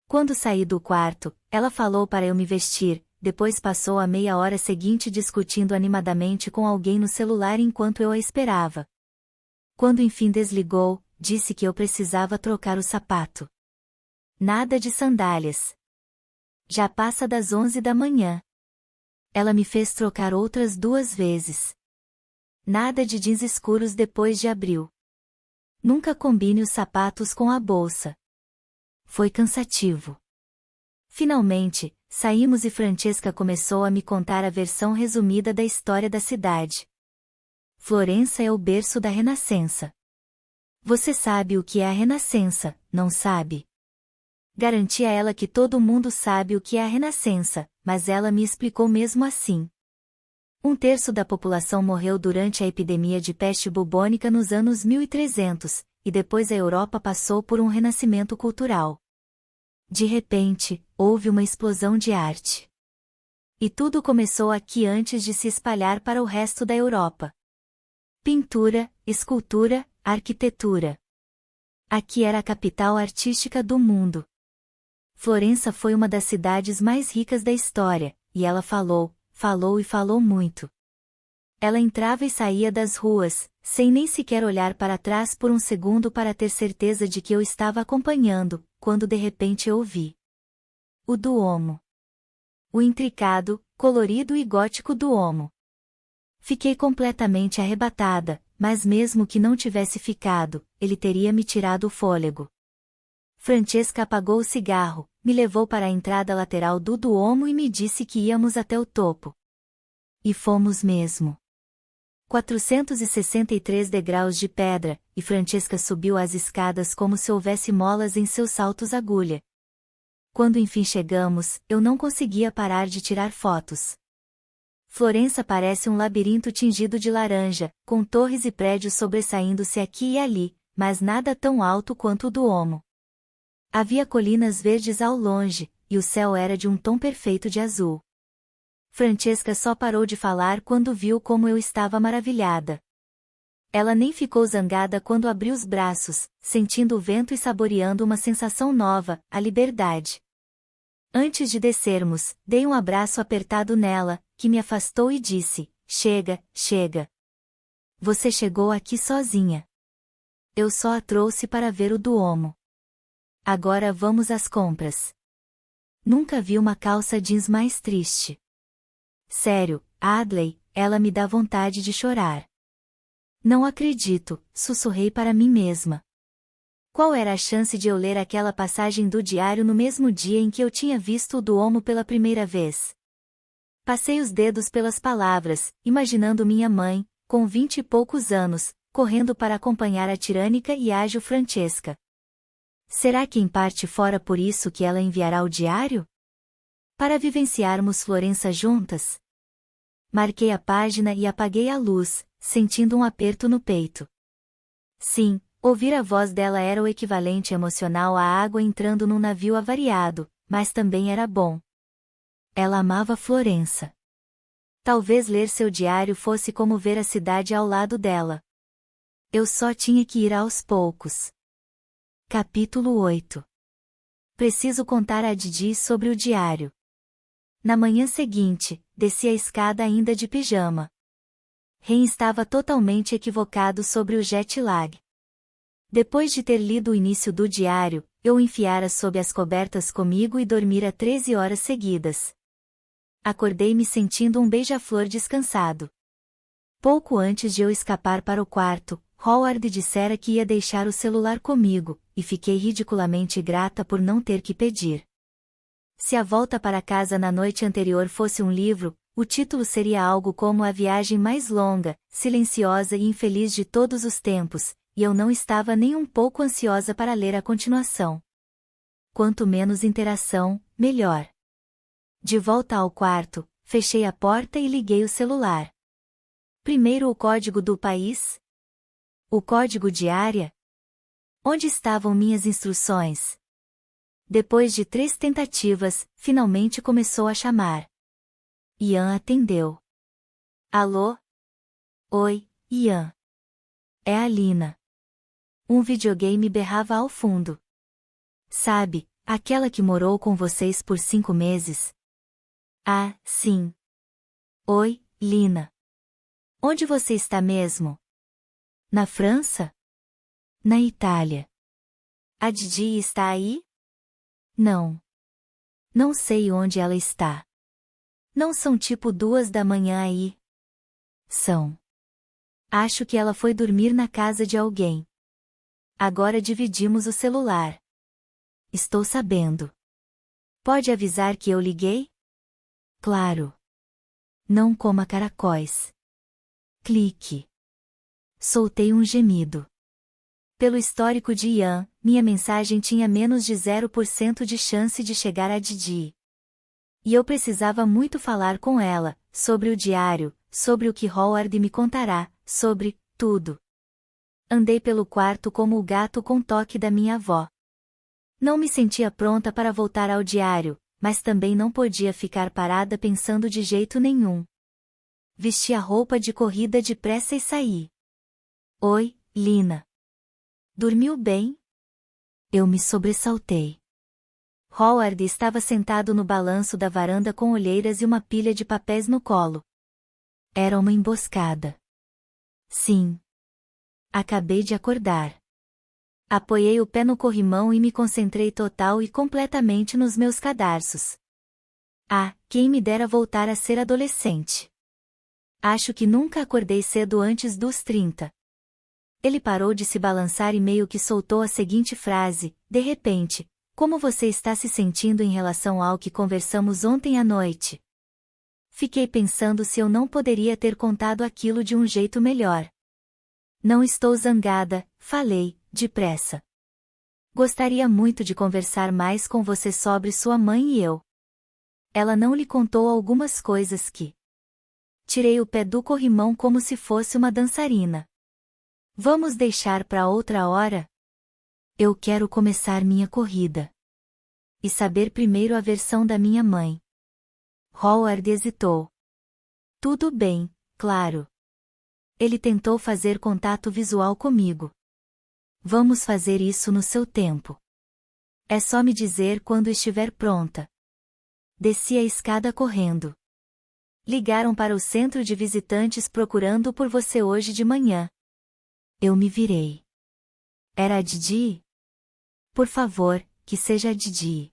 Quando saí do quarto, ela falou para eu me vestir, depois passou a meia hora seguinte discutindo animadamente com alguém no celular enquanto eu a esperava. Quando enfim desligou, disse que eu precisava trocar o sapato. Nada de sandálias. Já passa das 11 da manhã. Ela me fez trocar outras 2 vezes. Nada de jeans escuros depois de abril. Nunca combine os sapatos com a bolsa. Foi cansativo. Finalmente, saímos e Francesca começou a me contar a versão resumida da história da cidade. Florença é o berço da Renascença. Você sabe o que é a Renascença, não sabe? Garanti a ela que todo mundo sabe o que é a Renascença, mas ela me explicou mesmo assim. 1/3 da população morreu durante a epidemia de peste bubônica nos anos 1300, e depois a Europa passou por um renascimento cultural. De repente, houve uma explosão de arte. E tudo começou aqui antes de se espalhar para o resto da Europa. Pintura, escultura, arquitetura. Aqui era a capital artística do mundo. Florença foi uma das cidades mais ricas da história, e ela falou e falou muito. Ela entrava e saía das ruas, sem nem sequer olhar para trás por um segundo para ter certeza de que eu estava acompanhando, quando de repente eu ouvi o Duomo. O intricado, colorido e gótico Duomo. Fiquei completamente arrebatada, mas mesmo que não tivesse ficado, ele teria me tirado o fôlego. Francesca apagou o cigarro, me levou para a entrada lateral do Duomo e me disse que íamos até o topo. E fomos mesmo. 463 degraus de pedra, e Francesca subiu as escadas como se houvesse molas em seus saltos agulha. Quando enfim chegamos, eu não conseguia parar de tirar fotos. Florença parece um labirinto tingido de laranja, com torres e prédios sobressaindo-se aqui e ali, mas nada tão alto quanto o Duomo. Havia colinas verdes ao longe, e o céu era de um tom perfeito de azul. Francesca só parou de falar quando viu como eu estava maravilhada. Ela nem ficou zangada quando abri os braços, sentindo o vento e saboreando uma sensação nova, a liberdade. Antes de descermos, dei um abraço apertado nela, que me afastou e disse: "Chega, chega. Você chegou aqui sozinha. Eu só a trouxe para ver o Duomo. Agora vamos às compras." Nunca vi uma calça jeans mais triste. Sério, Adley, ela me dá vontade de chorar. Não acredito, sussurrei para mim mesma. Qual era a chance de eu ler aquela passagem do diário no mesmo dia em que eu tinha visto o Duomo pela primeira vez? Passei os dedos pelas palavras, imaginando minha mãe, com 20 e poucos anos, correndo para acompanhar a tirânica e ágil Francesca. Será que em parte fora por isso que ela enviará o diário? Para vivenciarmos Florença juntas? Marquei a página e apaguei a luz, sentindo um aperto no peito. Sim, ouvir a voz dela era o equivalente emocional à água entrando num navio avariado, mas também era bom. Ela amava Florença. Talvez ler seu diário fosse como ver a cidade ao lado dela. Eu só tinha que ir aos poucos. Capítulo 8. Preciso contar a Didi sobre o diário. Na manhã seguinte, desci a escada ainda de pijama. Ren estava totalmente equivocado sobre o jet lag. Depois de ter lido o início do diário, eu o enfiara sob as cobertas comigo e dormira 13 horas seguidas. Acordei me sentindo um beija-flor descansado. Pouco antes de eu escapar para o quarto, Howard dissera que ia deixar o celular comigo, e fiquei ridiculamente grata por não ter que pedir. Se a volta para casa na noite anterior fosse um livro, o título seria algo como A Viagem Mais Longa, Silenciosa e Infeliz de Todos os Tempos, e eu não estava nem um pouco ansiosa para ler a continuação. Quanto menos interação, melhor. De volta ao quarto, fechei a porta e liguei o celular. Primeiro o código do país? O código de área? Onde estavam minhas instruções? Depois de 3 tentativas, finalmente começou a chamar. Ian atendeu. Alô? Oi, Ian. É a Lina. Um videogame berrava ao fundo. Sabe, aquela que morou com vocês por 5 meses? Ah, sim. Oi, Lina. Onde você está mesmo? Na França? Na Itália. A Didi está aí? Não. Não sei onde ela está. Não são tipo 2 da manhã aí? São. Acho que ela foi dormir na casa de alguém. Agora dividimos o celular. Estou sabendo. Pode avisar que eu liguei? Claro. Não coma caracóis. Clique. Soltei um gemido. Pelo histórico de Ian, minha mensagem tinha menos de 0% de chance de chegar a Didi. E eu precisava muito falar com ela, sobre o diário, sobre o que Howard me contará, sobre tudo. Andei pelo quarto como o gato com toque da minha avó. Não me sentia pronta para voltar ao diário, mas também não podia ficar parada pensando de jeito nenhum. Vesti a roupa de corrida depressa e saí. Oi, Lina. Dormiu bem? Eu me sobressaltei. Howard estava sentado no balanço da varanda com olheiras e uma pilha de papéis no colo. Era uma emboscada. Sim. Acabei de acordar. Apoiei o pé no corrimão e me concentrei total e completamente nos meus cadarços. Ah, quem me dera voltar a ser adolescente. Acho que nunca acordei cedo antes dos 30. Ele parou de se balançar e meio que soltou a seguinte frase: de repente, como você está se sentindo em relação ao que conversamos ontem à noite? Fiquei pensando se eu não poderia ter contado aquilo de um jeito melhor. Não estou zangada, falei, depressa. Gostaria muito de conversar mais com você sobre sua mãe e eu. Ela não lhe contou algumas coisas que... Tirei o pé do corrimão como se fosse uma dançarina. Vamos deixar para outra hora? Eu quero começar minha corrida. E saber primeiro a versão da minha mãe. Howard hesitou. Tudo bem, claro. Ele tentou fazer contato visual comigo. Vamos fazer isso no seu tempo. É só me dizer quando estiver pronta. Desci a escada correndo. Ligaram para o centro de visitantes procurando por você hoje de manhã. Eu me virei. Era a Didi? Por favor, que seja a Didi.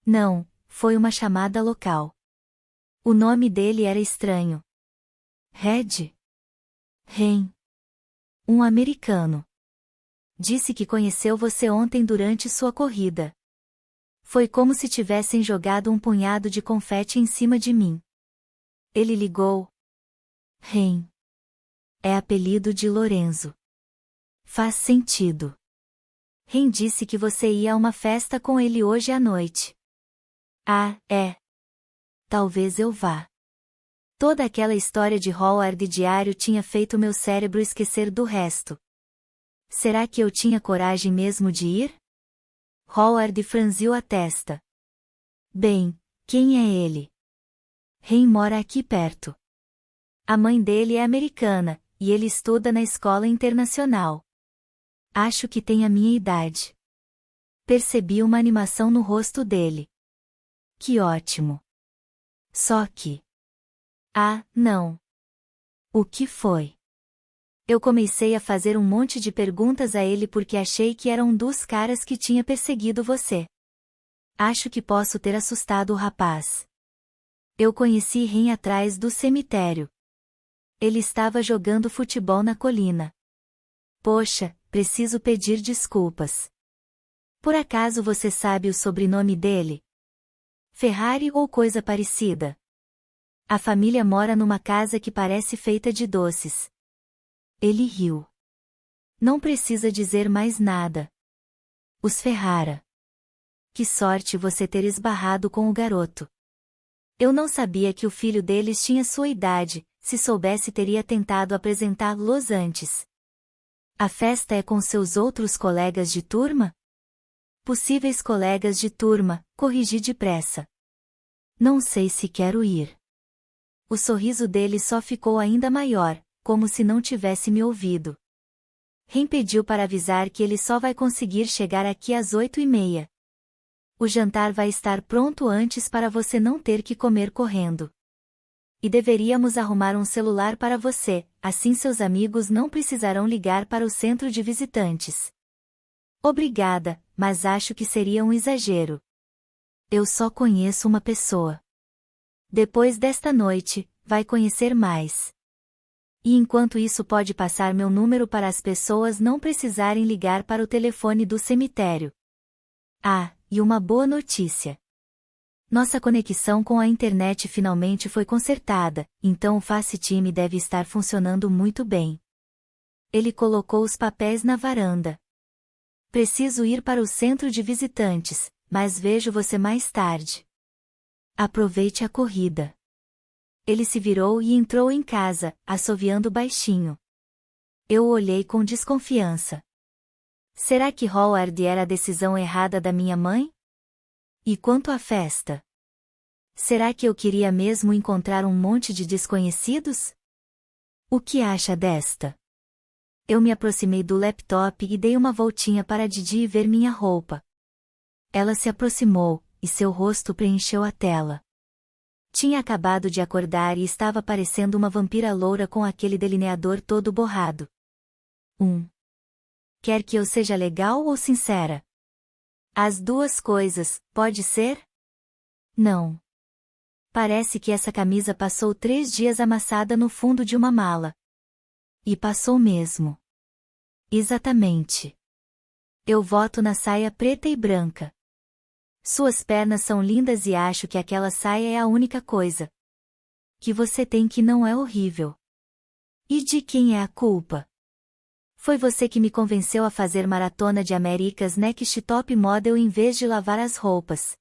Não, foi uma chamada local. O nome dele era estranho. Red? Ren. Um americano. Disse que conheceu você ontem durante sua corrida. Foi como se tivessem jogado um punhado de confete em cima de mim. Ele ligou. Ren. É apelido de Lorenzo. Faz sentido. Ren disse que você ia a uma festa com ele hoje à noite. Ah, é. Talvez eu vá. Toda aquela história de Howard diário tinha feito meu cérebro esquecer do resto. Será que eu tinha coragem mesmo de ir? Howard franziu a testa. Bem, quem é ele? Ren mora aqui perto. A mãe dele é americana, e ele estuda na escola internacional. Acho que tem a minha idade. Percebi uma animação no rosto dele. Que ótimo. Só que... Ah, não. O que foi? Eu comecei a fazer um monte de perguntas a ele porque achei que era um dos caras que tinha perseguido você. Acho que posso ter assustado o rapaz. Eu conheci Ren atrás do cemitério. Ele estava jogando futebol na colina. Poxa, preciso pedir desculpas. Por acaso você sabe o sobrenome dele? Ferrari ou coisa parecida? A família mora numa casa que parece feita de doces. Ele riu. Não precisa dizer mais nada. Os Ferrara. Que sorte você ter esbarrado com o garoto. Eu não sabia que o filho deles tinha sua idade, se soubesse teria tentado apresentá-los antes. A festa é com seus outros colegas de turma? Possíveis colegas de turma, corrigi depressa. Não sei se quero ir. O sorriso dele só ficou ainda maior, como se não tivesse me ouvido. Ren pediu para avisar que ele só vai conseguir chegar aqui às 8h30. O jantar vai estar pronto antes para você não ter que comer correndo. E deveríamos arrumar um celular para você, assim seus amigos não precisarão ligar para o centro de visitantes. Obrigada, mas acho que seria um exagero. Eu só conheço uma pessoa. Depois desta noite, vai conhecer mais. E enquanto isso pode passar meu número para as pessoas não precisarem ligar para o telefone do cemitério. Ah, e uma boa notícia. Nossa conexão com a internet finalmente foi consertada, então o FaceTime deve estar funcionando muito bem. Ele colocou os papéis na varanda. Preciso ir para o centro de visitantes, mas vejo você mais tarde. Aproveite a corrida. Ele se virou e entrou em casa, assoviando baixinho. Eu o olhei com desconfiança. Será que Howard era a decisão errada da minha mãe? E quanto à festa? Será que eu queria mesmo encontrar um monte de desconhecidos? O que acha desta? Eu me aproximei do laptop e dei uma voltinha para Didi ver minha roupa. Ela se aproximou, e seu rosto preencheu a tela. Tinha acabado de acordar e estava parecendo uma vampira loura com aquele delineador todo borrado. Quer que eu seja legal ou sincera? As duas coisas, pode ser? Não. Parece que essa camisa passou 3 dias amassada no fundo de uma mala. E passou mesmo. Exatamente. Eu voto na saia preta e branca. Suas pernas são lindas e acho que aquela saia é a única coisa que você tem que não é horrível. E de quem é a culpa? Foi você que me convenceu a fazer maratona de America's Next Top Model em vez de lavar as roupas.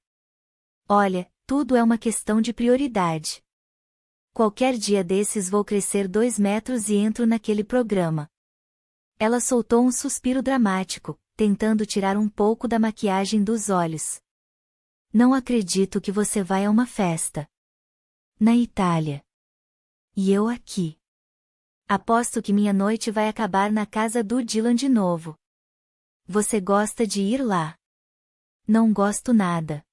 Olha, tudo é uma questão de prioridade. Qualquer dia desses vou crescer 2 metros e entro naquele programa. Ela soltou um suspiro dramático, tentando tirar um pouco da maquiagem dos olhos. Não acredito que você vai a uma festa. Na Itália. E eu aqui. Aposto que minha noite vai acabar na casa do Dylan de novo. Você gosta de ir lá? Não gosto nada.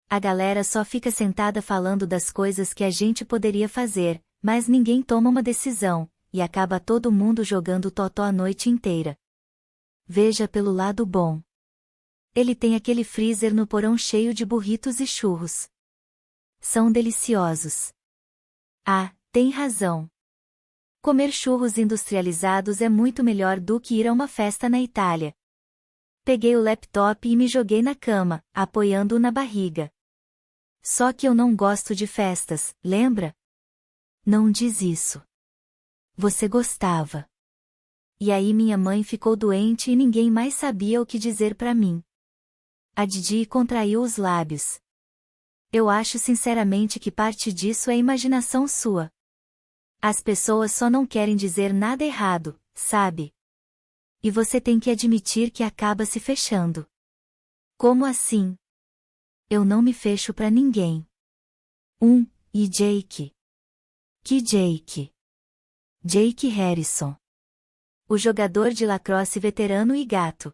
A galera só fica sentada falando das coisas que a gente poderia fazer, mas ninguém toma uma decisão, e acaba todo mundo jogando totó a noite inteira. Veja pelo lado bom. Ele tem aquele freezer no porão cheio de burritos e churros. São deliciosos. Ah, tem razão. Comer churros industrializados é muito melhor do que ir a uma festa na Itália. Peguei o laptop e me joguei na cama, apoiando-o na barriga. Só que eu não gosto de festas, lembra? Não diz isso. Você gostava. E aí minha mãe ficou doente e ninguém mais sabia o que dizer pra mim. A Didi contraiu os lábios. Eu acho sinceramente que parte disso é imaginação sua. As pessoas só não querem dizer nada errado, sabe? E você tem que admitir que acaba se fechando. Como assim? Eu não me fecho pra ninguém. E Jake? Que Jake? Jake Harrison. O jogador de lacrosse veterano e gato.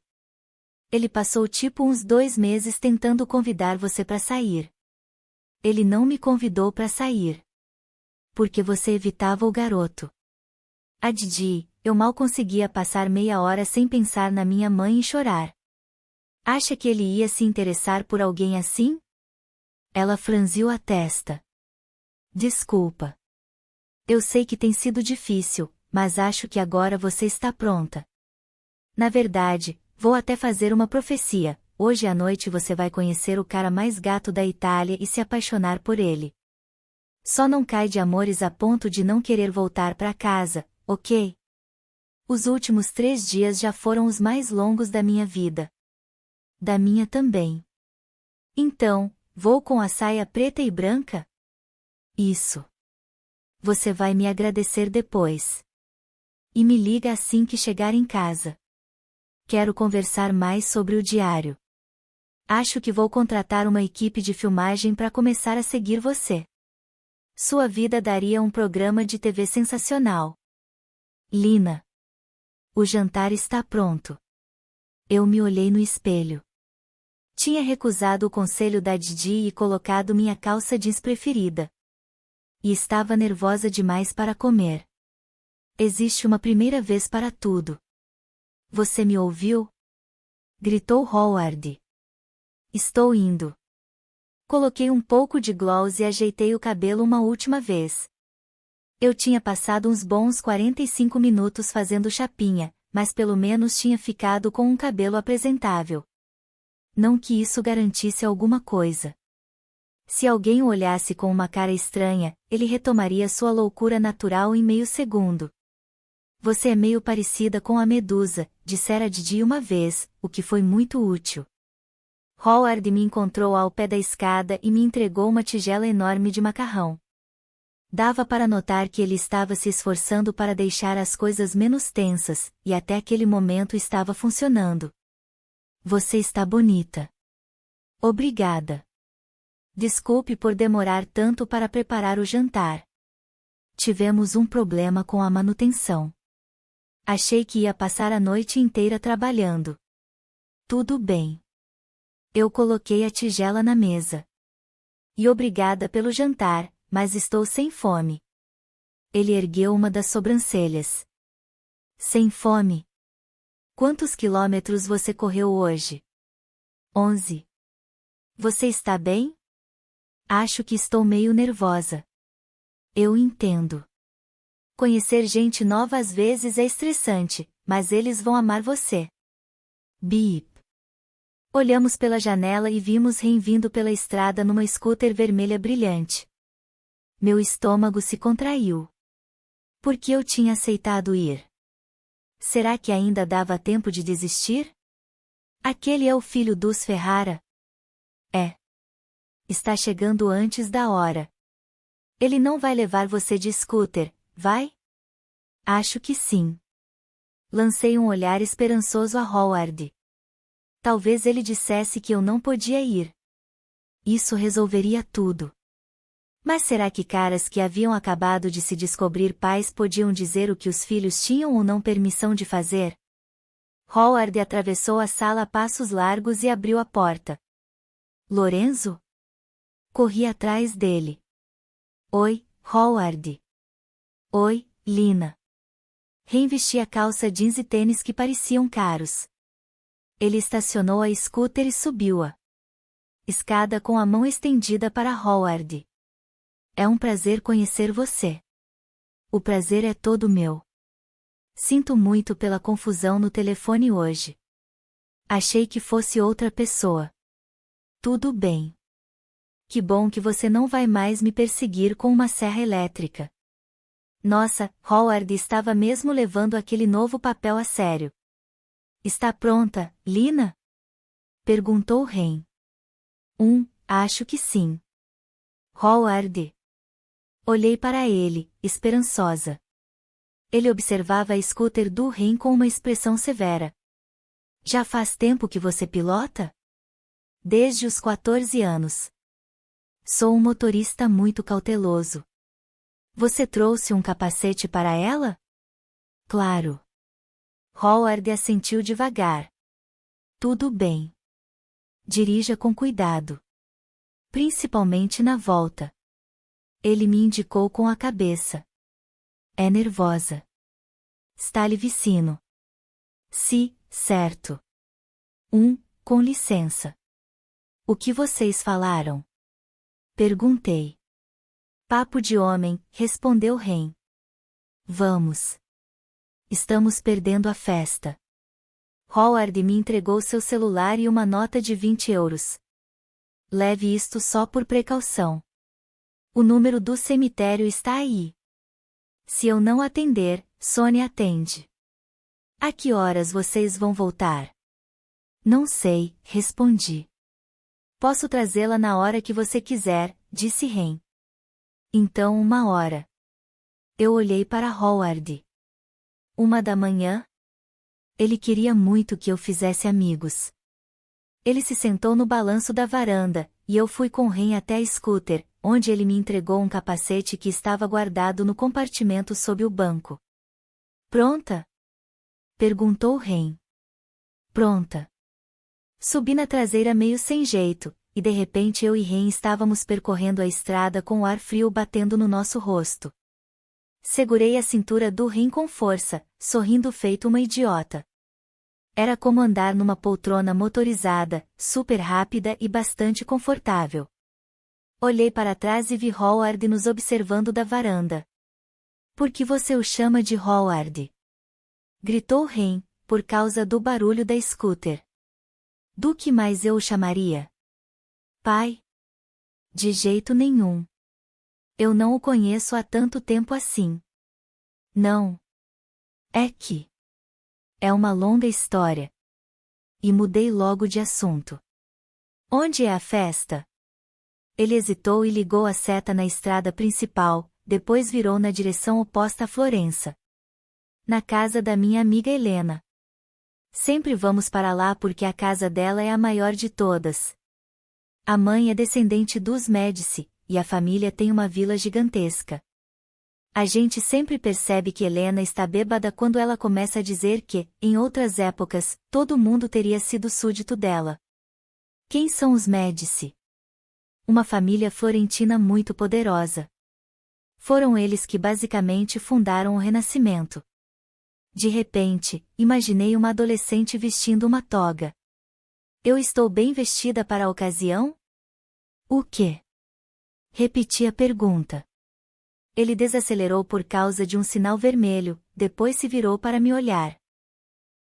Ele passou tipo uns 2 meses tentando convidar você pra sair. Ele não me convidou pra sair. Porque você evitava o garoto. A Didi, eu mal conseguia passar meia hora sem pensar na minha mãe e chorar. Acha que ele ia se interessar por alguém assim? Ela franziu a testa. Desculpa. Eu sei que tem sido difícil, mas acho que agora você está pronta. Na verdade, vou até fazer uma profecia. Hoje à noite você vai conhecer o cara mais gato da Itália e se apaixonar por ele. Só não cai de amores a ponto de não querer voltar para casa, ok? Os últimos 3 dias já foram os mais longos da minha vida. Da minha também. Então, vou com a saia preta e branca? Isso. Você vai me agradecer depois. E me liga assim que chegar em casa. Quero conversar mais sobre o diário. Acho que vou contratar uma equipe de filmagem para começar a seguir você. Sua vida daria um programa de TV sensacional. Lina. O jantar está pronto. Eu me olhei no espelho. Tinha recusado o conselho da Didi e colocado minha calça jeans preferida. E estava nervosa demais para comer. Existe uma primeira vez para tudo. Você me ouviu? Gritou Howard. Estou indo. Coloquei um pouco de gloss e ajeitei o cabelo uma última vez. Eu tinha passado uns bons 45 minutos fazendo chapinha, mas pelo menos tinha ficado com um cabelo apresentável. Não que isso garantisse alguma coisa. Se alguém o olhasse com uma cara estranha, ele retomaria sua loucura natural em meio segundo. Você é meio parecida com a Medusa, dissera Didi uma vez, o que foi muito útil. Howard me encontrou ao pé da escada e me entregou uma tigela enorme de macarrão. Dava para notar que ele estava se esforçando para deixar as coisas menos tensas, e até aquele momento estava funcionando. Você está bonita. Obrigada. Desculpe por demorar tanto para preparar o jantar. Tivemos um problema com a manutenção. Achei que ia passar a noite inteira trabalhando. Tudo bem. Eu coloquei a tigela na mesa. E obrigada pelo jantar, mas estou sem fome. Ele ergueu uma das sobrancelhas. Sem fome? Quantos quilômetros você correu hoje? 11. Você está bem? Acho que estou meio nervosa. Eu entendo. Conhecer gente nova às vezes é estressante, mas eles vão amar você. Beep. Olhamos pela janela e vimos Ren vindo pela estrada numa scooter vermelha brilhante. Meu estômago se contraiu. Por que eu tinha aceitado ir? Será que ainda dava tempo de desistir? Aquele é o filho dos Ferrara? É. Está chegando antes da hora. Ele não vai levar você de scooter, vai? Acho que sim. Lancei um olhar esperançoso a Howard. Talvez ele dissesse que eu não podia ir. Isso resolveria tudo. Mas será que caras que haviam acabado de se descobrir pais podiam dizer o que os filhos tinham ou não permissão de fazer? Howard atravessou a sala a passos largos e abriu a porta. Lorenzo? Corri atrás dele. Oi, Howard. Oi, Lina. Reinvesti a calça jeans e tênis que pareciam caros. Ele estacionou a scooter e subiu-a. Escada com a mão estendida para Howard. É um prazer conhecer você. O prazer é todo meu. Sinto muito pela confusão no telefone hoje. Achei que fosse outra pessoa. Tudo bem. Que bom que você não vai mais me perseguir com uma serra elétrica. Nossa, Howard estava mesmo levando aquele novo papel a sério. Está pronta, Lina? Perguntou Ren. Acho que sim. Howard. Olhei para ele, esperançosa. Ele observava a scooter do Ren com uma expressão severa. Já faz tempo que você pilota? Desde os 14 anos. Sou um motorista muito cauteloso. Você trouxe um capacete para ela? Claro. Howard assentiu devagar. Tudo bem. Dirija com cuidado. Principalmente na volta. Ele me indicou com a cabeça. É nervosa. Está-lhe vicino. Sim, certo. Com licença. O que vocês falaram? Perguntei. Papo de homem, respondeu Ren. Vamos. Estamos perdendo a festa. Howard me entregou seu celular e uma nota de 20 euros. Leve isto só por precaução. O número do cemitério está aí. Se eu não atender, Sônia atende. A que horas vocês vão voltar? Não sei, respondi. Posso trazê-la na hora que você quiser, disse Ren. Então 1 hora. Eu olhei para Howard. 1 da manhã? Ele queria muito que eu fizesse amigos. Ele se sentou no balanço da varanda, e eu fui com Ren até a scooter, onde ele me entregou um capacete que estava guardado no compartimento sob o banco. Pronta? Perguntou Ren. Pronta. Subi na traseira meio sem jeito, e de repente eu e Ren estávamos percorrendo a estrada com o ar frio batendo no nosso rosto. Segurei a cintura do Ren com força, sorrindo feito uma idiota. Era como andar numa poltrona motorizada, super rápida e bastante confortável. Olhei para trás e vi Howard nos observando da varanda. Por que você o chama de Howard? Gritou Ren, por causa do barulho da scooter. Do que mais eu o chamaria? Pai? De jeito nenhum. Eu não o conheço há tanto tempo assim. Não. É que. É uma longa história. E mudei logo de assunto. Onde é a festa? Ele hesitou e ligou a seta na estrada principal, depois virou na direção oposta a Florença. Na casa da minha amiga Helena. Sempre vamos para lá porque a casa dela é a maior de todas. A mãe é descendente dos Médici, e a família tem uma vila gigantesca. A gente sempre percebe que Helena está bêbada quando ela começa a dizer que, em outras épocas, todo mundo teria sido súdito dela. Quem são os Médici? Uma família florentina muito poderosa. Foram eles que basicamente fundaram o Renascimento. De repente, imaginei uma adolescente vestindo uma toga. Eu estou bem vestida para a ocasião? O quê? Repeti a pergunta. Ele desacelerou por causa de um sinal vermelho, depois se virou para me olhar.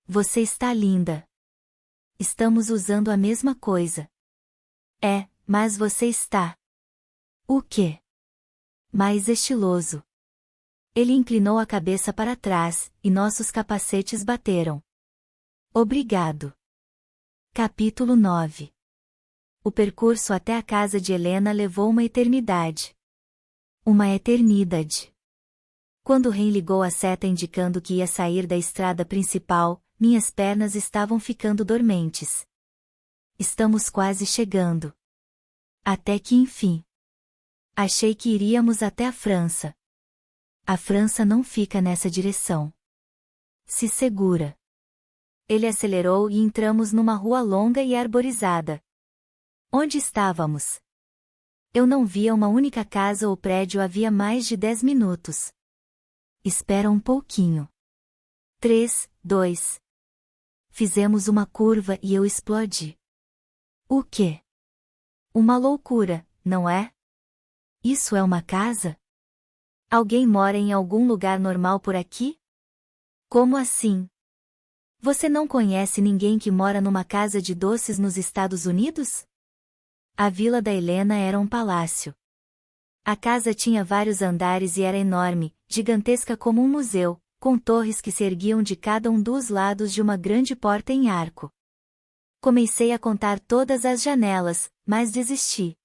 Você está linda. Estamos usando a mesma coisa. É, mas você está. O quê? Mais estiloso. Ele inclinou a cabeça para trás, e nossos capacetes bateram. Obrigado. Capítulo 9. O percurso até a casa de Helena levou uma eternidade. Uma eternidade. Quando Ren ligou a seta indicando que ia sair da estrada principal, minhas pernas estavam ficando dormentes. Estamos quase chegando. Até que enfim. Achei que iríamos até a França. A França não fica nessa direção. Se segura. Ele acelerou e entramos numa rua longa e arborizada. Onde estávamos? Eu não via uma única casa ou prédio havia mais de 10 minutos. Espera um pouquinho. 3, 2. Fizemos uma curva e eu explodi. O quê? Uma loucura, não é? Isso é uma casa? Alguém mora em algum lugar normal por aqui? Como assim? Você não conhece ninguém que mora numa casa de doces nos Estados Unidos? A vila da Helena era um palácio. A casa tinha vários andares e era enorme, gigantesca como um museu, com torres que se erguiam de cada um dos lados de uma grande porta em arco. Comecei a contar todas as janelas, mas desisti.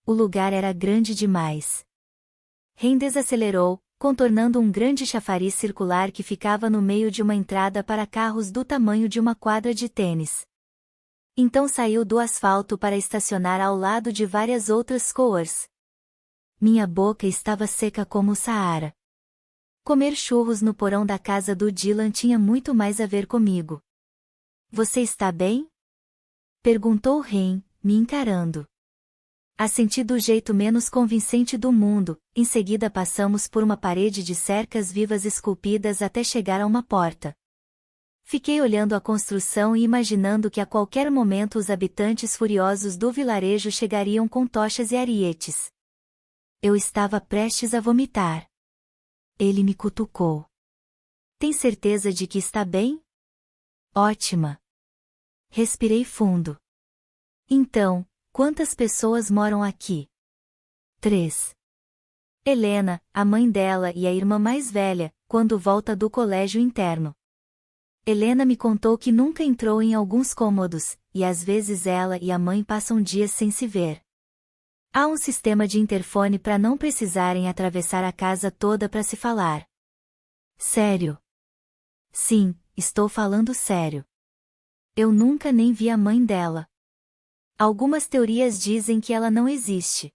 O lugar era grande demais. Ren desacelerou, contornando um grande chafariz circular que ficava no meio de uma entrada para carros do tamanho de uma quadra de tênis. Então saiu do asfalto para estacionar ao lado de várias outras coors. Minha boca estava seca como o Saara. Comer churros no porão da casa do Dylan tinha muito mais a ver comigo. Você está bem? Perguntou Ren, me encarando. Assenti do jeito menos convincente do mundo. Em seguida passamos por uma parede de cercas vivas esculpidas até chegar a uma porta. Fiquei olhando a construção e imaginando que a qualquer momento os habitantes furiosos do vilarejo chegariam com tochas e arietes. Eu estava prestes a vomitar. Ele me cutucou. Tem certeza de que está bem? Ótima. Respirei fundo. Então, quantas pessoas moram aqui? 3. Helena, a mãe dela e a irmã mais velha, quando volta do colégio interno. Helena me contou que nunca entrou em alguns cômodos, e às vezes ela e a mãe passam dias sem se ver. Há um sistema de interfone para não precisarem atravessar a casa toda para se falar. Sério? Sim, estou falando sério. Eu nunca nem vi a mãe dela. Algumas teorias dizem que ela não existe.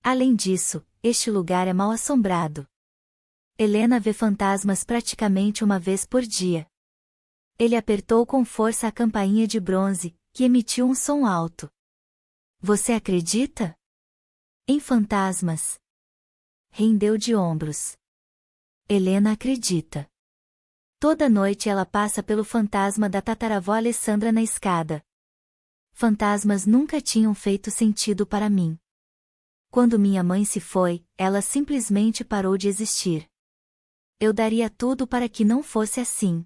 Além disso, este lugar é mal assombrado. Helena vê fantasmas praticamente uma vez por dia. Ele apertou com força a campainha de bronze, que emitiu um som alto. Você acredita? Em fantasmas? Rendeu de ombros. Helena acredita. Toda noite ela passa pelo fantasma da tataravó Alessandra na escada. Fantasmas nunca tinham feito sentido para mim. Quando minha mãe se foi, ela simplesmente parou de existir. Eu daria tudo para que não fosse assim.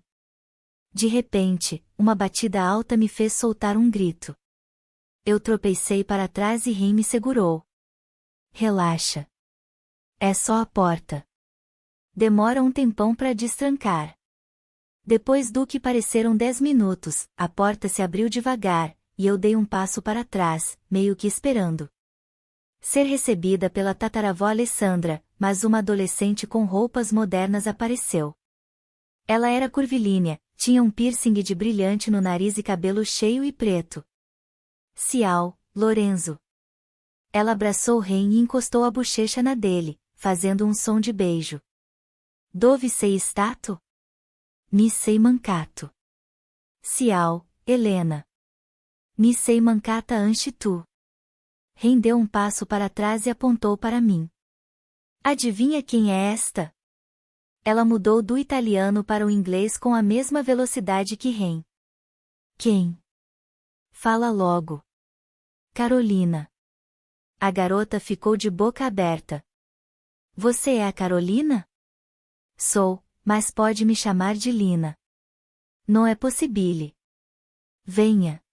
De repente, uma batida alta me fez soltar um grito. Eu tropecei para trás e Ren me segurou. Relaxa. É só a porta. Demora um tempão para destrancar. Depois do que pareceram 10 minutos, a porta se abriu devagar, e eu dei um passo para trás, meio que esperando ser recebida pela tataravó Alessandra, mas uma adolescente com roupas modernas apareceu. Ela era curvilínea, tinha um piercing de brilhante no nariz e cabelo cheio e preto. Ciao, Lorenzo. Ela abraçou Ren e encostou a bochecha na dele, fazendo um som de beijo. Dove sei stato? Mi sei mancato. Ciao, Helena. Mi sei mancata anche tu. Ren deu um passo para trás e apontou para mim. Adivinha quem é esta? Ela mudou do italiano para o inglês com a mesma velocidade que Ren. Quem? Fala logo. Carolina. A garota ficou de boca aberta. Você é a Carolina? Sou, mas pode me chamar de Lina. Não é possível. Venha.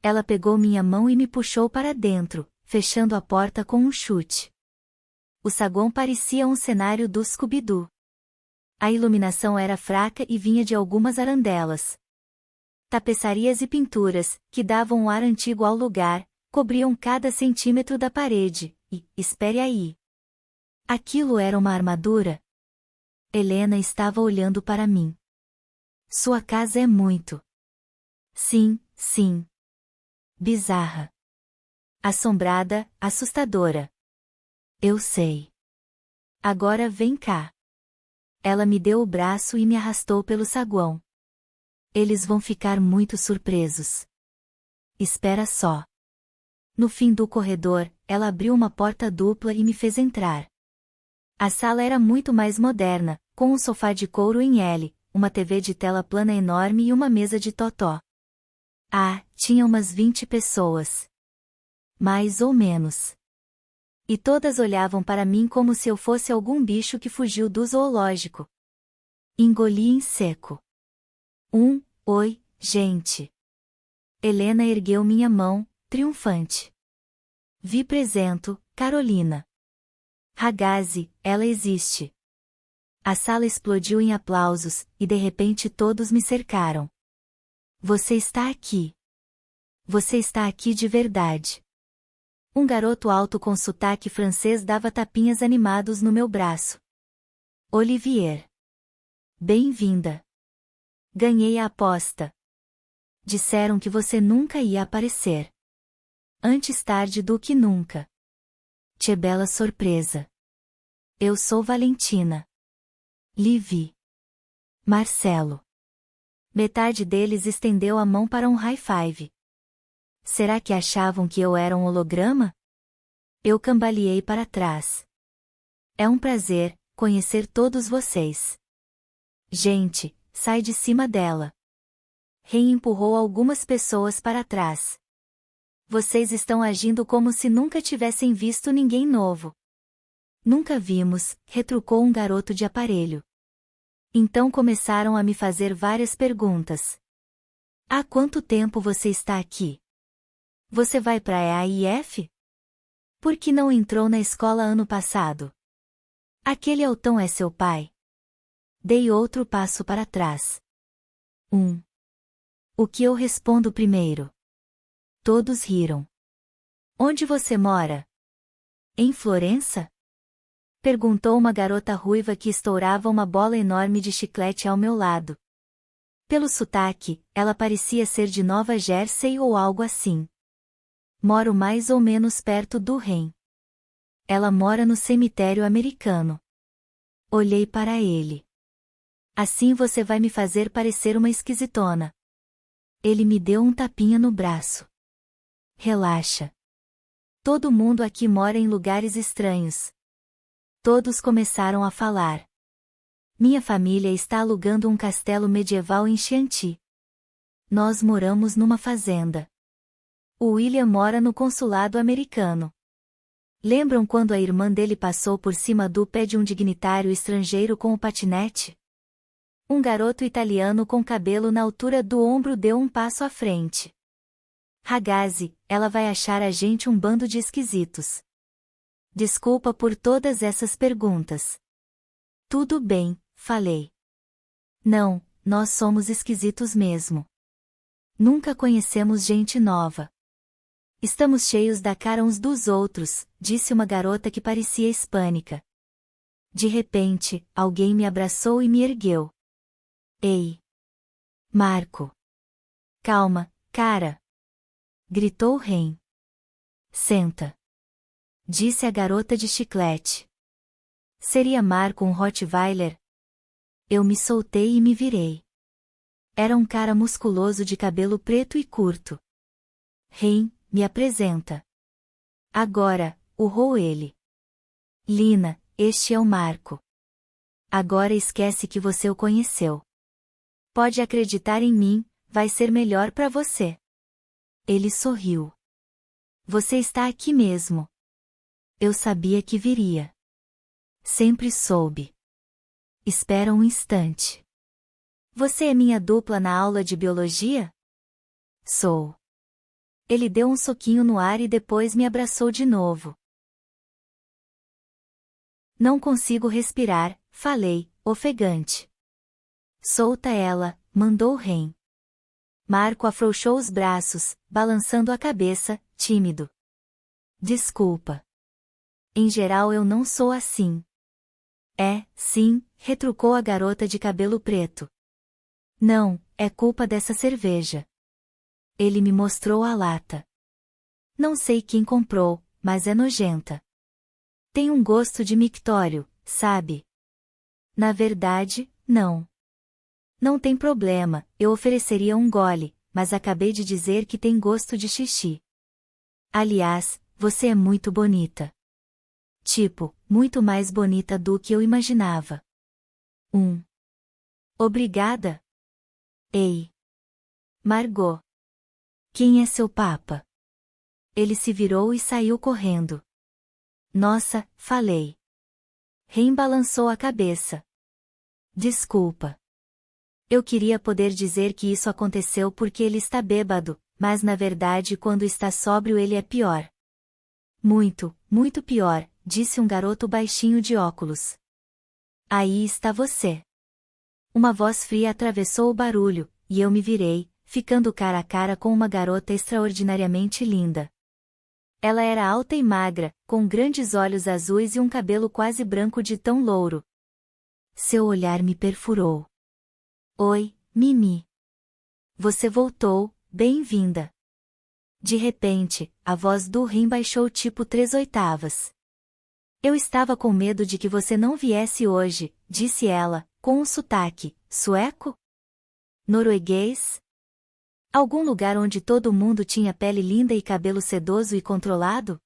Ela pegou minha mão e me puxou para dentro, fechando a porta com um chute. O saguão parecia um cenário do Scooby-Doo. A iluminação era fraca e vinha de algumas arandelas. Tapeçarias e pinturas, que davam um ar antigo ao lugar, cobriam cada centímetro da parede, e, espere aí. Aquilo era uma armadura? Helena estava olhando para mim. Sua casa é muito. Sim, sim. Bizarra. Assombrada, assustadora. Eu sei. Agora vem cá. Ela me deu o braço e me arrastou pelo saguão. Eles vão ficar muito surpresos. Espera só. No fim do corredor, ela abriu uma porta dupla e me fez entrar. A sala era muito mais moderna, com um sofá de couro em L, uma TV de tela plana enorme e uma mesa de totó. Ah, tinha umas 20 pessoas. Mais ou menos. E todas olhavam para mim como se eu fosse algum bicho que fugiu do zoológico. Engoli em seco. Oi, gente. Helena ergueu minha mão, triunfante. Vi presento, Carolina. Ragazzi, ela existe. A sala explodiu em aplausos, e de repente todos me cercaram. Você está aqui. Você está aqui de verdade. Um garoto alto com sotaque francês dava tapinhas animados no meu braço. Olivier. Bem-vinda. Ganhei a aposta. Disseram que você nunca ia aparecer. Antes tarde do que nunca. Que bela surpresa. Eu sou Valentina. Livy. Marcelo. Metade deles estendeu a mão para um high five. Será que achavam que eu era um holograma? Eu cambaleei para trás. É um prazer conhecer todos vocês. Gente, sai de cima dela. Ren empurrou algumas pessoas para trás. Vocês estão agindo como se nunca tivessem visto ninguém novo. Nunca vimos, retrucou um garoto de aparelho. Então começaram a me fazer várias perguntas. Há quanto tempo você está aqui? Você vai para a AIF? Por que não entrou na escola ano passado? Aquele altão é seu pai? Dei outro passo para trás. O que eu respondo primeiro? Todos riram. Onde você mora? Em Florença? Perguntou uma garota ruiva que estourava uma bola enorme de chiclete ao meu lado. Pelo sotaque, ela parecia ser de Nova Jersey ou algo assim. Moro mais ou menos perto do Ren. Ela mora no cemitério americano. Olhei para ele. Assim você vai me fazer parecer uma esquisitona. Ele me deu um tapinha no braço. Relaxa. Todo mundo aqui mora em lugares estranhos. Todos começaram a falar. Minha família está alugando um castelo medieval em Chianti. Nós moramos numa fazenda. O William mora no consulado americano. Lembram quando a irmã dele passou por cima do pé de um dignitário estrangeiro com o patinete? Um garoto italiano com cabelo na altura do ombro deu um passo à frente. Ragazzi, ela vai achar a gente um bando de esquisitos. Desculpa por todas essas perguntas. Tudo bem, falei. Não, nós somos esquisitos mesmo. Nunca conhecemos gente nova. Estamos cheios da cara uns dos outros, disse uma garota que parecia hispânica. De repente, alguém me abraçou e me ergueu. Ei! Marco! Calma, cara! Gritou Ren. Senta! Disse a garota de chiclete. Seria Marco um Rottweiler? Eu me soltei e me virei. Era um cara musculoso de cabelo preto e curto. Ren, me apresenta. Agora, urrou ele. Lina, este é o Marco. Agora esquece que você o conheceu. Pode acreditar em mim, vai ser melhor para você. Ele sorriu. Você está aqui mesmo. Eu sabia que viria. Sempre soube. Espera um instante. Você é minha dupla na aula de biologia? Sou. Ele deu um soquinho no ar e depois me abraçou de novo. Não consigo respirar, falei, ofegante. Solta ela, mandou Ren. Marco afrouxou os braços, balançando a cabeça, tímido. Desculpa. Em geral eu não sou assim. Sim, retrucou a garota de cabelo preto. Não, é culpa dessa cerveja. Ele me mostrou a lata. Não sei quem comprou, mas é nojenta. Tem um gosto de mictório, sabe? Na verdade, não. Não tem problema, eu ofereceria um gole, mas acabei de dizer que tem gosto de xixi. Aliás, você é muito bonita. Tipo, muito mais bonita do que eu imaginava. Obrigada. Ei. Margot. Quem é seu papa? Ele se virou e saiu correndo. Nossa, falei. Ren balançou a cabeça. Desculpa. Eu queria poder dizer que isso aconteceu porque ele está bêbado, mas na verdade quando está sóbrio ele é pior. Muito, muito pior, disse um garoto baixinho de óculos. Aí está você. Uma voz fria atravessou o barulho, e eu me virei, ficando cara a cara com uma garota extraordinariamente linda. Ela era alta e magra, com grandes olhos azuis e um cabelo quase branco de tão louro. Seu olhar me perfurou. Oi, Mimi. Você voltou, bem-vinda. De repente, a voz do Ren baixou tipo 3/8. Eu estava com medo de que você não viesse hoje, disse ela, com um sotaque, sueco? Norueguês? Algum lugar onde todo mundo tinha pele linda e cabelo sedoso e controlado?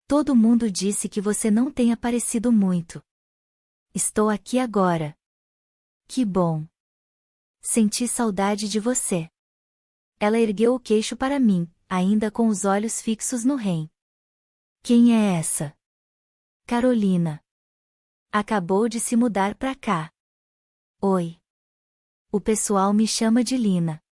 Todo mundo disse que você não tem aparecido muito. Estou aqui agora. Que bom. Senti saudade de você. Ela ergueu o queixo para mim, ainda com os olhos fixos no Ren. Quem é essa? Carolina. Acabou de se mudar pra cá. Oi. O pessoal me chama de Lina.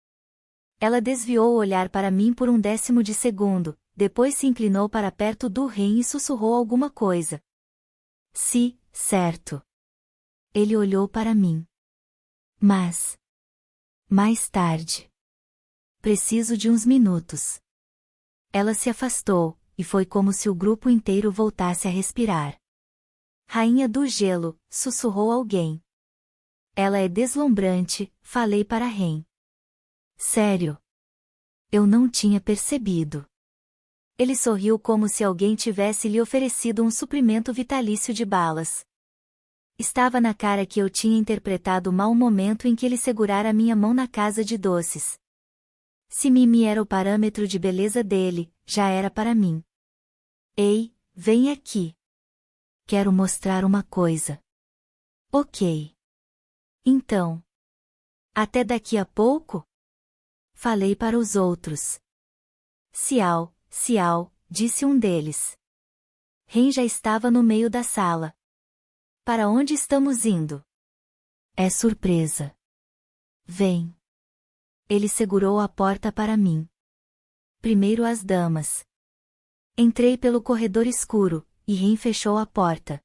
Ela desviou o olhar para mim por um décimo de segundo, depois se inclinou para perto do Ren e sussurrou alguma coisa. Sim, certo. Ele olhou para mim. Mas... mais tarde. Preciso de uns minutos. Ela se afastou, e foi como se o grupo inteiro voltasse a respirar. Rainha do gelo, sussurrou alguém. Ela é deslumbrante, falei para Ren. Sério? Eu não tinha percebido. Ele sorriu como se alguém tivesse lhe oferecido um suprimento vitalício de balas. Estava na cara que eu tinha interpretado mal o momento em que ele segurara minha mão na casa de doces. Se Mimi era o parâmetro de beleza dele, já era para mim. Ei, vem aqui. Quero mostrar uma coisa. Ok. Então. Até daqui a pouco? Falei para os outros. Ciao, ciao, disse um deles. Ren já estava no meio da sala. Para onde estamos indo? É surpresa. Vem. Ele segurou a porta para mim. Primeiro as damas. Entrei pelo corredor escuro, e Ren fechou a porta.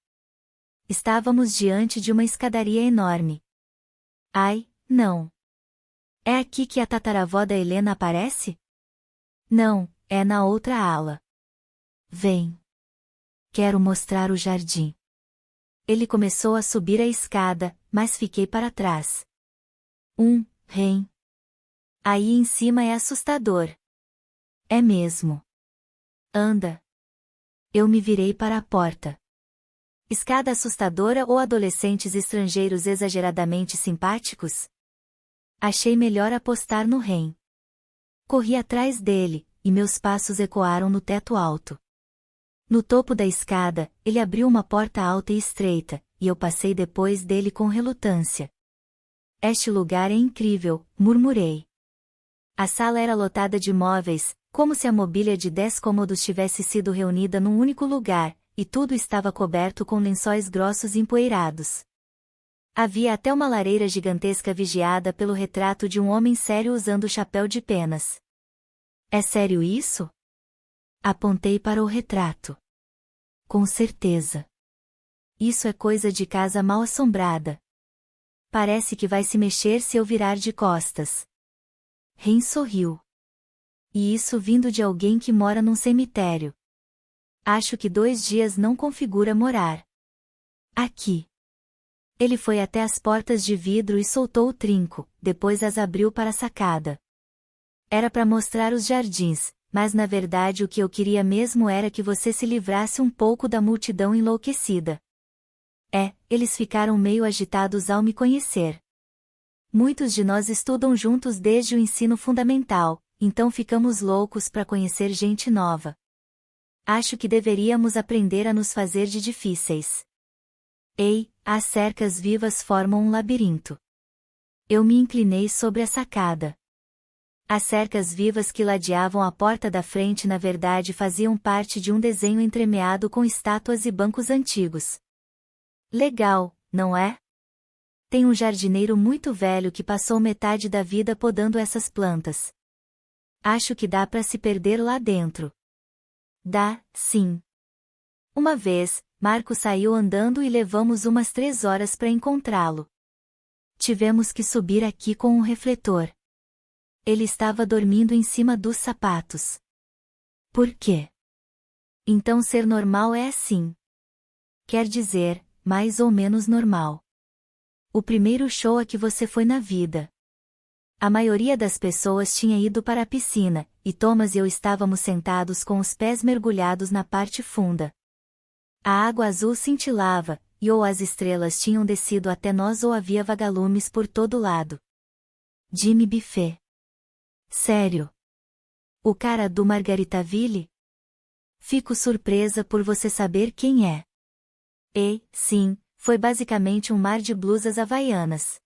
Estávamos diante de uma escadaria enorme. Ai, não. É aqui que a tataravó da Helena aparece? Não, é na outra ala. Vem. Quero mostrar o jardim. Ele começou a subir a escada, mas fiquei para trás. Ren. Aí em cima é assustador. É mesmo. Anda. Eu me virei para a porta. Escada assustadora ou adolescentes estrangeiros exageradamente simpáticos? Achei melhor apostar no Ren. Corri atrás dele, e meus passos ecoaram no teto alto. No topo da escada, ele abriu uma porta alta e estreita, e eu passei depois dele com relutância. Este lugar é incrível, murmurei. A sala era lotada de móveis, como se a mobília de 10 cômodos tivesse sido reunida num único lugar, e tudo estava coberto com lençóis grossos e empoeirados. Havia até uma lareira gigantesca vigiada pelo retrato de um homem sério usando chapéu de penas. É sério isso? Apontei para o retrato. Com certeza. Isso é coisa de casa mal assombrada. Parece que vai se mexer se eu virar de costas. Ren sorriu. E isso vindo de alguém que mora num cemitério. Acho que 2 dias não configura morar. Aqui. Ele foi até as portas de vidro e soltou o trinco, depois as abriu para a sacada. Era para mostrar os jardins, mas na verdade o que eu queria mesmo era que você se livrasse um pouco da multidão enlouquecida. Eles ficaram meio agitados ao me conhecer. Muitos de nós estudam juntos desde o ensino fundamental, então ficamos loucos para conhecer gente nova. Acho que deveríamos aprender a nos fazer de difíceis. Ei, as cercas vivas formam um labirinto. Eu me inclinei sobre a sacada. As cercas vivas que ladeavam a porta da frente na verdade faziam parte de um desenho entremeado com estátuas e bancos antigos. Legal, não é? Tem um jardineiro muito velho que passou metade da vida podando essas plantas. Acho que dá para se perder lá dentro. Dá, sim. Uma vez, Marco saiu andando e levamos umas 3 horas para encontrá-lo. Tivemos que subir aqui com um refletor. Ele estava dormindo em cima dos sapatos. Por quê? Então ser normal é assim. Quer dizer, mais ou menos normal. O primeiro show a que você foi na vida. A maioria das pessoas tinha ido para a piscina, e Thomas e eu estávamos sentados com os pés mergulhados na parte funda. A água azul cintilava, e ou as estrelas tinham descido até nós ou havia vagalumes por todo lado. Jimmy Buffett. Sério? O cara do Margaritaville? Fico surpresa por você saber quem é. Sim, foi basicamente um mar de blusas havaianas.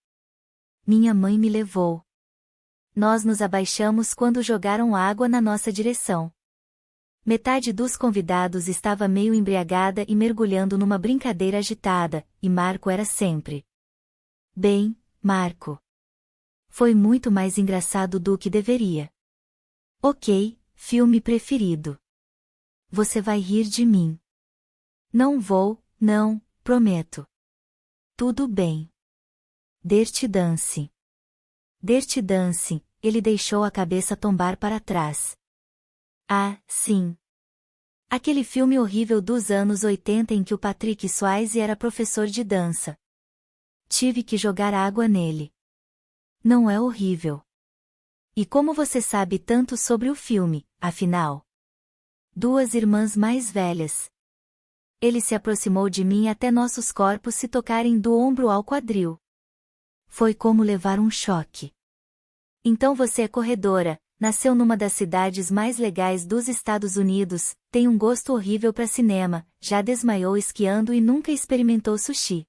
Minha mãe me levou. Nós nos abaixamos quando jogaram água na nossa direção. Metade dos convidados estava meio embriagada e mergulhando numa brincadeira agitada, e Marco era sempre. Bem, Marco. Foi muito mais engraçado do que deveria. Ok, filme preferido. Você vai rir de mim. Não vou, não, prometo. Tudo bem. Dirty Dancing. Dirty Dancing, ele deixou a cabeça tombar para trás. Ah, sim. Aquele filme horrível dos anos 80 em que o Patrick Swayze era professor de dança. Tive que jogar água nele. Não é horrível. E como você sabe tanto sobre o filme, afinal? 2 irmãs mais velhas. Ele se aproximou de mim até nossos corpos se tocarem do ombro ao quadril. Foi como levar um choque. Então você é corredora, nasceu numa das cidades mais legais dos Estados Unidos, tem um gosto horrível para cinema, já desmaiou esquiando e nunca experimentou sushi.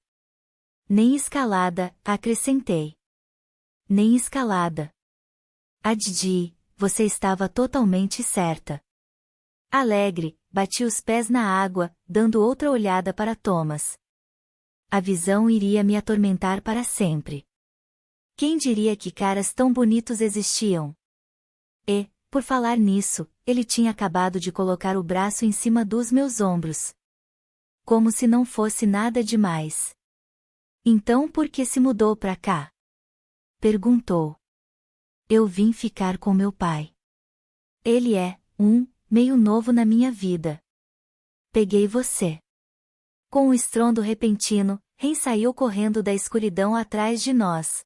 Nem escalada, acrescentei. Nem escalada. Didi, você estava totalmente certa. Alegre, bati os pés na água, dando outra olhada para Thomas. A visão iria me atormentar para sempre. Quem diria que caras tão bonitos existiam? E, por falar nisso, ele tinha acabado de colocar o braço em cima dos meus ombros. Como se não fosse nada demais. Então por que se mudou pra cá? Perguntou. Eu vim ficar com meu pai. Ele é, meio novo na minha vida. Peguei você. Com um estrondo repentino, Ren saiu correndo da escuridão atrás de nós.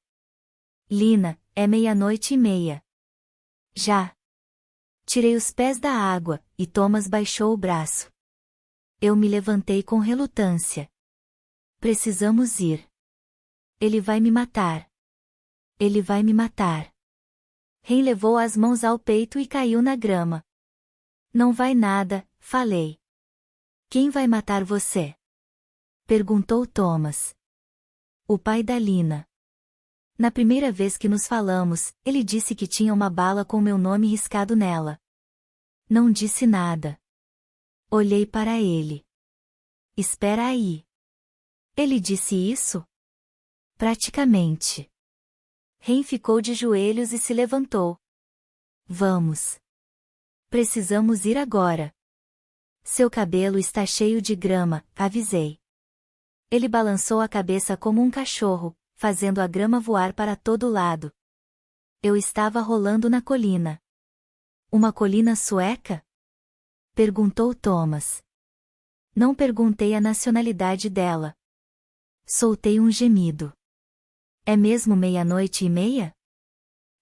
Lina, é 00:30. Já. Tirei os pés da água, e Thomas baixou o braço. Eu me levantei com relutância. Precisamos ir. Ele vai me matar. Ele vai me matar. Ren levou as mãos ao peito e caiu na grama. Não vai nada, falei. Quem vai matar você? Perguntou Thomas. O pai da Lina. Na primeira vez que nos falamos, ele disse que tinha uma bala com meu nome riscado nela. Não disse nada. Olhei para ele. Espera aí. Ele disse isso? Praticamente. Ren ficou de joelhos e se levantou. Vamos. Precisamos ir agora. Seu cabelo está cheio de grama, avisei. Ele balançou a cabeça como um cachorro, fazendo a grama voar para todo lado. Eu estava rolando na colina. Uma colina sueca? Perguntou Thomas. Não perguntei a nacionalidade dela. Soltei um gemido. É mesmo 00:30?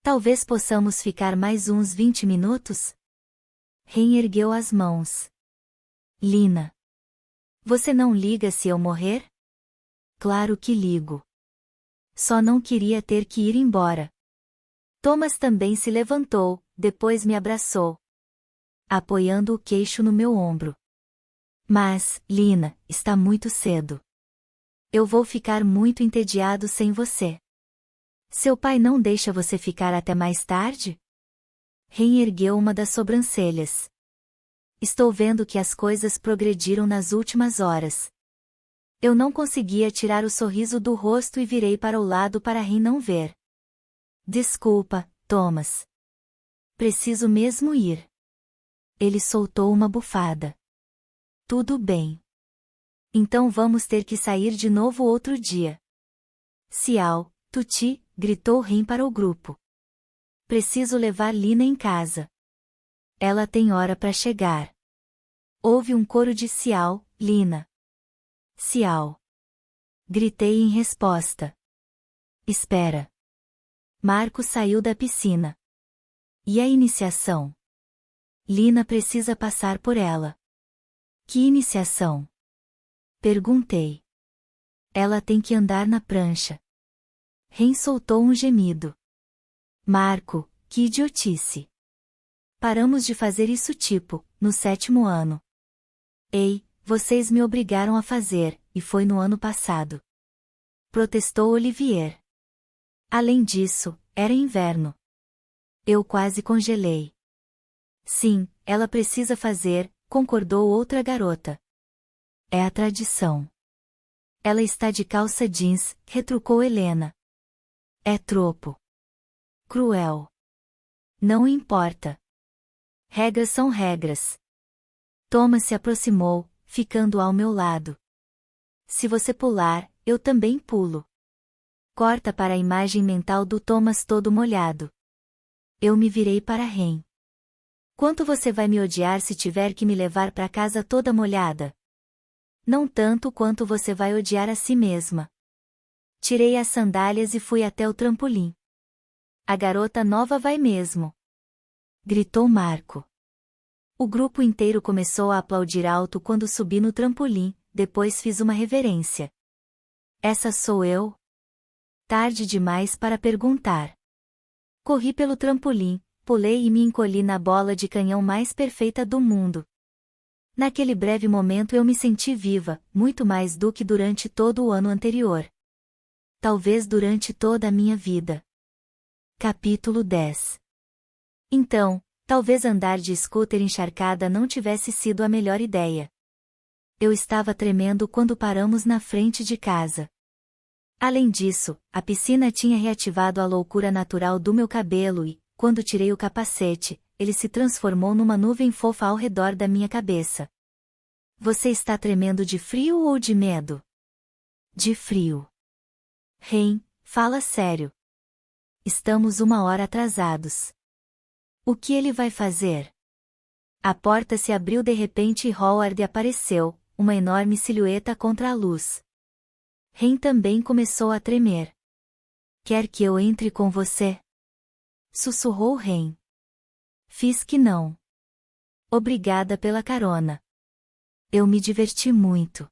Talvez possamos ficar mais uns 20 minutos? Ren ergueu as mãos. Lina. Você não liga se eu morrer? Claro que ligo. Só não queria ter que ir embora. Thomas também se levantou, depois me abraçou, apoiando o queixo no meu ombro. Mas, Lina, está muito cedo. Eu vou ficar muito entediado sem você. Seu pai não deixa você ficar até mais tarde? Ren ergueu uma das sobrancelhas. Estou vendo que as coisas progrediram nas últimas horas. Eu não conseguia tirar o sorriso do rosto e virei para o lado para Ren não ver. Desculpa, Thomas. Preciso mesmo ir. Ele soltou uma bufada. Tudo bem. Então vamos ter que sair de novo outro dia. Ciao, Tuti, gritou Ren para o grupo. Preciso levar Lina em casa. Ela tem hora para chegar. Houve um coro de Ciao, Lina. Ciao. Gritei em resposta. Espera. Marco saiu da piscina. E a iniciação? Lina precisa passar por ela. Que iniciação? Perguntei. Ela tem que andar na prancha. Ren soltou um gemido. Marco, que idiotice. Paramos de fazer isso no 7º ano. Ei, vocês me obrigaram a fazer, e foi no ano passado. Protestou Olivier. Além disso, era inverno. Eu quase congelei. Sim, ela precisa fazer, concordou outra garota. É a tradição. Ela está de calça jeans, retrucou Helena. É tropo. Cruel. Não importa. Regras são regras. Thomas se aproximou, ficando ao meu lado. Se você pular, eu também pulo. Corta para a imagem mental do Thomas todo molhado. Eu me virei para Ren. Quanto você vai me odiar se tiver que me levar para casa toda molhada? Não tanto quanto você vai odiar a si mesma. Tirei as sandálias e fui até o trampolim. A garota nova vai mesmo. Gritou Marco. O grupo inteiro começou a aplaudir alto quando subi no trampolim, depois fiz uma reverência. Essa sou eu? Tarde demais para perguntar. Corri pelo trampolim, pulei e me encolhi na bola de canhão mais perfeita do mundo. Naquele breve momento eu me senti viva, muito mais do que durante todo o ano anterior. Talvez durante toda a minha vida. Capítulo 10. Então, talvez andar de scooter encharcada não tivesse sido a melhor ideia. Eu estava tremendo quando paramos na frente de casa. Além disso, a piscina tinha reativado a loucura natural do meu cabelo e, quando tirei o capacete, ele se transformou numa nuvem fofa ao redor da minha cabeça. Você está tremendo de frio ou de medo? De frio. Ren, fala sério. Estamos 1 hora atrasados. O que ele vai fazer? A porta se abriu de repente e Howard apareceu, uma enorme silhueta contra a luz. Ren também começou a tremer. Quer que eu entre com você? Sussurrou Ren. Fiz que não. Obrigada pela carona. Eu me diverti muito.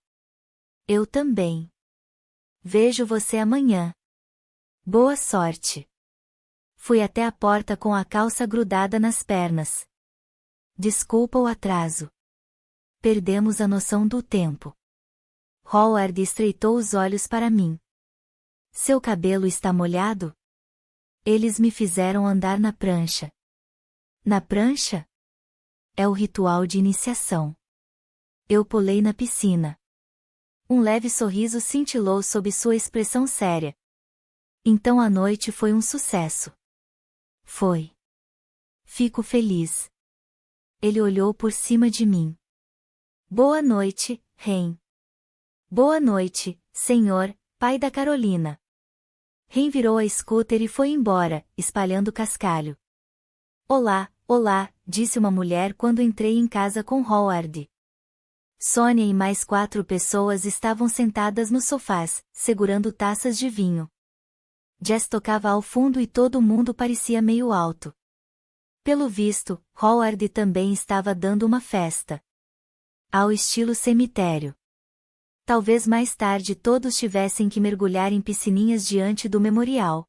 Eu também. Vejo você amanhã. Boa sorte. Fui até a porta com a calça grudada nas pernas. Desculpa o atraso. Perdemos a noção do tempo. Howard estreitou os olhos para mim. Seu cabelo está molhado? Eles me fizeram andar na prancha. Na prancha? É o ritual de iniciação. Eu pulei na piscina. Um leve sorriso cintilou sob sua expressão séria. Então a noite foi um sucesso. Foi. Fico feliz. Ele olhou por cima de mim. Boa noite, Ren. Boa noite, senhor, pai da Carolina. Ren virou a scooter e foi embora, espalhando cascalho. Olá, olá, disse uma mulher quando entrei em casa com Howard. Sônia e mais 4 pessoas estavam sentadas nos sofás, segurando taças de vinho. Jazz tocava ao fundo e todo mundo parecia meio alto. Pelo visto, Howard também estava dando uma festa. Ao estilo cemitério. Talvez mais tarde todos tivessem que mergulhar em piscininhas diante do memorial.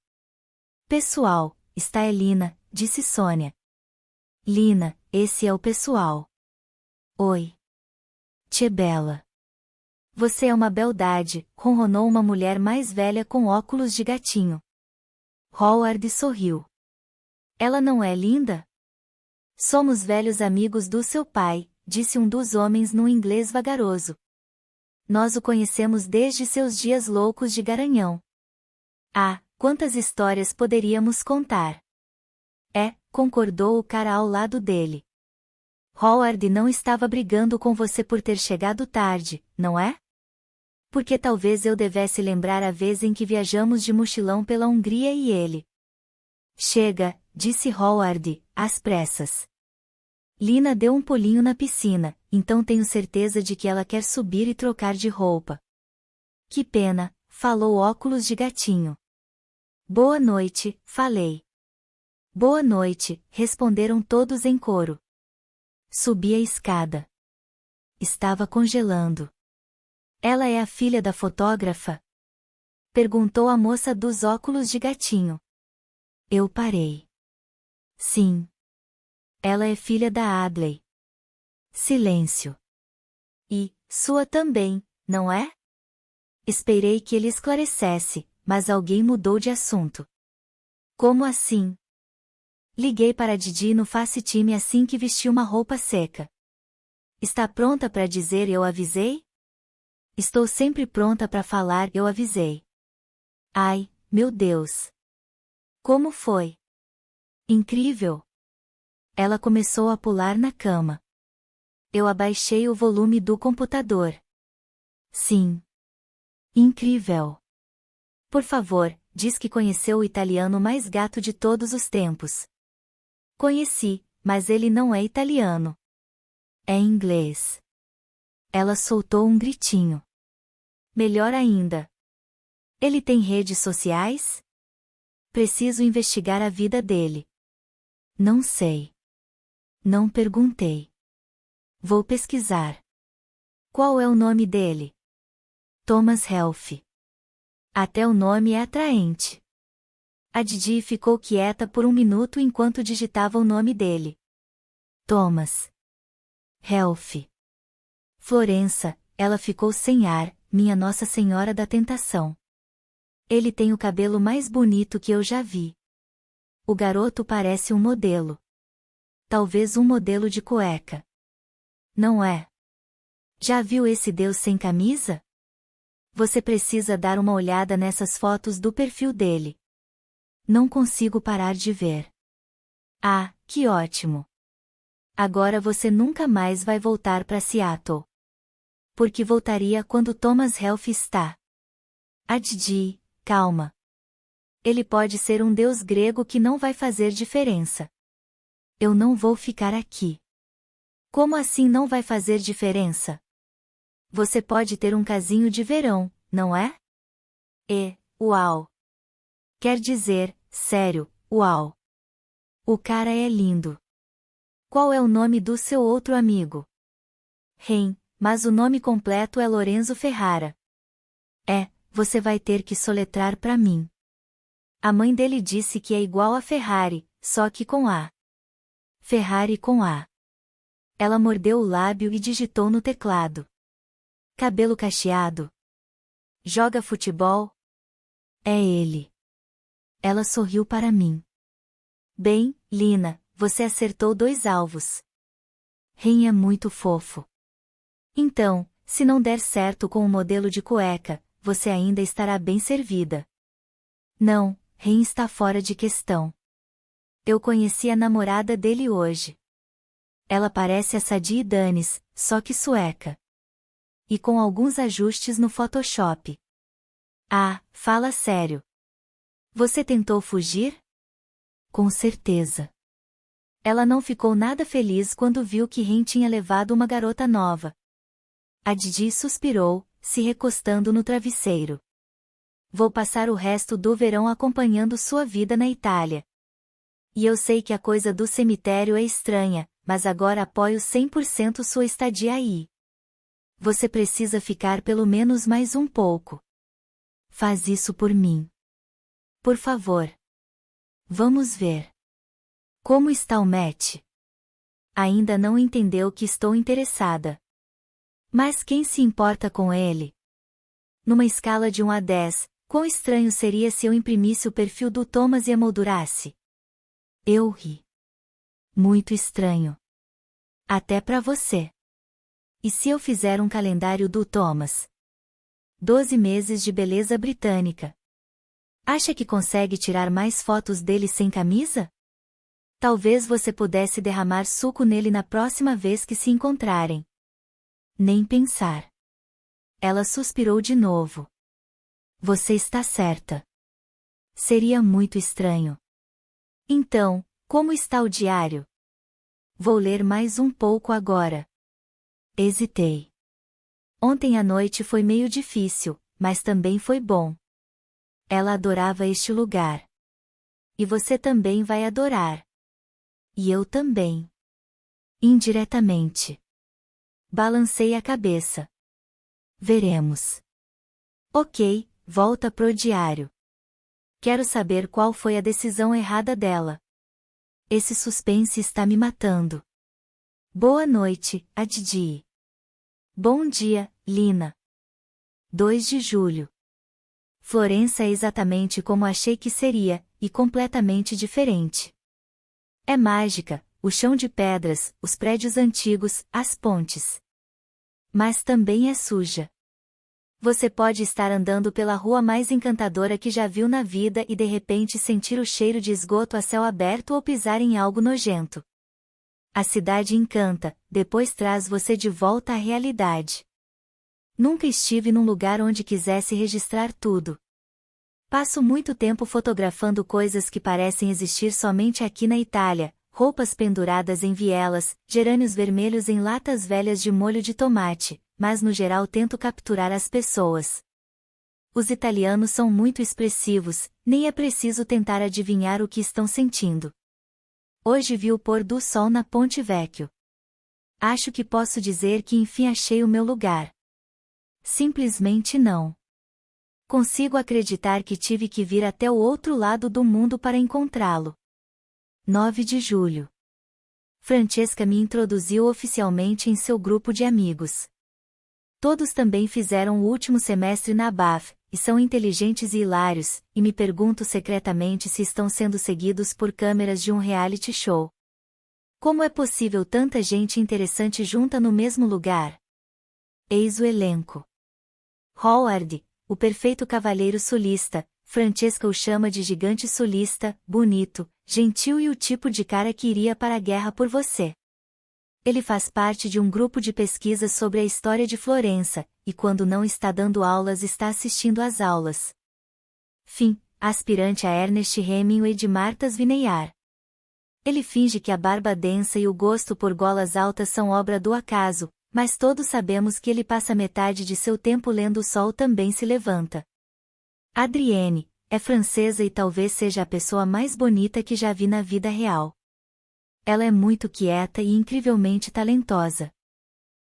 Pessoal, está Lina, disse Sônia. Lina, esse é o pessoal. Oi. Tchê Bela. Você é uma beldade, ronronou uma mulher mais velha com óculos de gatinho. Howard sorriu. Ela não é linda? Somos velhos amigos do seu pai, disse um dos homens num inglês vagaroso. Nós o conhecemos desde seus dias loucos de garanhão. Ah, quantas histórias poderíamos contar! Concordou o cara ao lado dele. Howard não estava brigando com você por ter chegado tarde, não é? Porque talvez eu devesse lembrar a vez em que viajamos de mochilão pela Hungria e ele. Chega, disse Howard, às pressas. Lina deu um pulinho na piscina, então tenho certeza de que ela quer subir e trocar de roupa. Que pena, falou Óculos de Gatinho. Boa noite, falei. Boa noite, responderam todos em coro. Subi a escada. Estava congelando. Ela é a filha da fotógrafa? Perguntou a moça dos óculos de gatinho. Eu parei. Sim. Ela é filha da Adley. Silêncio. E, sua também, não é? Esperei que ele esclarecesse, mas alguém mudou de assunto. Como assim? Liguei para Didi no Face Time assim que vesti uma roupa seca. Está pronta para dizer eu avisei? Estou sempre pronta para falar eu avisei. Ai, meu Deus! Como foi? Incrível! Ela começou a pular na cama. Eu abaixei o volume do computador. Sim. Incrível! Por favor, diz que conheceu o italiano mais gato de todos os tempos. Conheci, mas ele não é italiano. É inglês. Ela soltou um gritinho. Melhor ainda. Ele tem redes sociais? Preciso investigar a vida dele. Não sei. Não perguntei. Vou pesquisar. Qual é o nome dele? Thomas Helff. Até o nome é atraente. A Didi ficou quieta por um minuto enquanto digitava o nome dele. Thomas Helff. Florença, ela ficou sem ar, minha Nossa Senhora da Tentação. Ele tem o cabelo mais bonito que eu já vi. O garoto parece um modelo. Talvez um modelo de cueca. Não é? Já viu esse Deus sem camisa? Você precisa dar uma olhada nessas fotos do perfil dele. Não consigo parar de ver. Ah, que ótimo! Agora você nunca mais vai voltar para Seattle. Porque voltaria quando Thomas Helff está. A Didi, calma. Ele pode ser um deus grego que não vai fazer diferença. Eu não vou ficar aqui. Como assim não vai fazer diferença? Você pode ter um casinho de verão, não é? Uau! Quer dizer, sério, uau! O cara é lindo. Qual é o nome do seu outro amigo? Ren, mas o nome completo é Lorenzo Ferrara. Você vai ter que soletrar para mim. A mãe dele disse que é igual a Ferrari, só que com A. Ferrari com A. Ela mordeu o lábio e digitou no teclado. Cabelo cacheado. Joga futebol? É ele. Ela sorriu para mim. Bem, Lina, você acertou 2 alvos. Ren é muito fofo. Então, se não der certo com o modelo de cueca, você ainda estará bem servida. Não, Ren está fora de questão. Eu conheci a namorada dele hoje. Ela parece a Sadie Danis, só que sueca. E com alguns ajustes no Photoshop. Ah, fala sério. Você tentou fugir? Com certeza. Ela não ficou nada feliz quando viu que Ren tinha levado uma garota nova. A Didi suspirou, se recostando no travesseiro. Vou passar o resto do verão acompanhando sua vida na Itália. E eu sei que a coisa do cemitério é estranha, mas agora apoio 100% sua estadia aí. Você precisa ficar pelo menos mais um pouco. Faz isso por mim. Por favor. Vamos ver. Como está o Matt? Ainda não entendeu que estou interessada. Mas quem se importa com ele? Numa escala de 1 a 10, quão estranho seria se eu imprimisse o perfil do Thomas e emoldurasse? Eu ri. Muito estranho. Até pra você. E se eu fizer um calendário do Thomas? 12 meses de beleza britânica. Acha que consegue tirar mais fotos dele sem camisa? Talvez você pudesse derramar suco nele na próxima vez que se encontrarem. Nem pensar. Ela suspirou de novo. Você está certa. Seria muito estranho. Então, como está o diário? Vou ler mais um pouco agora. Hesitei. Ontem à noite foi meio difícil, mas também foi bom. Ela adorava este lugar. E você também vai adorar. E eu também. Indiretamente. Balancei a cabeça. Veremos. Ok, volta pro diário. Quero saber qual foi a decisão errada dela. Esse suspense está me matando. Boa noite, Adidi. Bom dia, Lina. 2 de julho. Florença é exatamente como achei que seria, e completamente diferente. É mágica, o chão de pedras, os prédios antigos, as pontes. Mas também é suja. Você pode estar andando pela rua mais encantadora que já viu na vida e de repente sentir o cheiro de esgoto a céu aberto ou pisar em algo nojento. A cidade encanta, depois traz você de volta à realidade. Nunca estive num lugar onde quisesse registrar tudo. Passo muito tempo fotografando coisas que parecem existir somente aqui na Itália, roupas penduradas em vielas, gerânios vermelhos em latas velhas de molho de tomate, mas no geral tento capturar as pessoas. Os italianos são muito expressivos, nem é preciso tentar adivinhar o que estão sentindo. Hoje vi o pôr do sol na Ponte Vecchio. Acho que posso dizer que enfim achei o meu lugar. Simplesmente não. Consigo acreditar que tive que vir até o outro lado do mundo para encontrá-lo. 9 de julho. Francesca me introduziu oficialmente em seu grupo de amigos. Todos também fizeram o último semestre na BAF, e são inteligentes e hilários, e me pergunto secretamente se estão sendo seguidos por câmeras de um reality show. Como é possível tanta gente interessante junta no mesmo lugar? Eis o elenco. Howard, o perfeito cavalheiro sulista, Francesca o chama de gigante sulista, bonito, gentil e o tipo de cara que iria para a guerra por você. Ele faz parte de um grupo de pesquisa sobre a história de Florença, e quando não está dando aulas está assistindo às aulas. Fim, aspirante a Ernest Hemingway de Martha's Vineyard. Ele finge que a barba densa e o gosto por golas altas são obra do acaso, mas todos sabemos que ele passa metade de seu tempo lendo O Sol Também Se Levanta. Adrienne, é francesa e talvez seja a pessoa mais bonita que já vi na vida real. Ela é muito quieta e incrivelmente talentosa.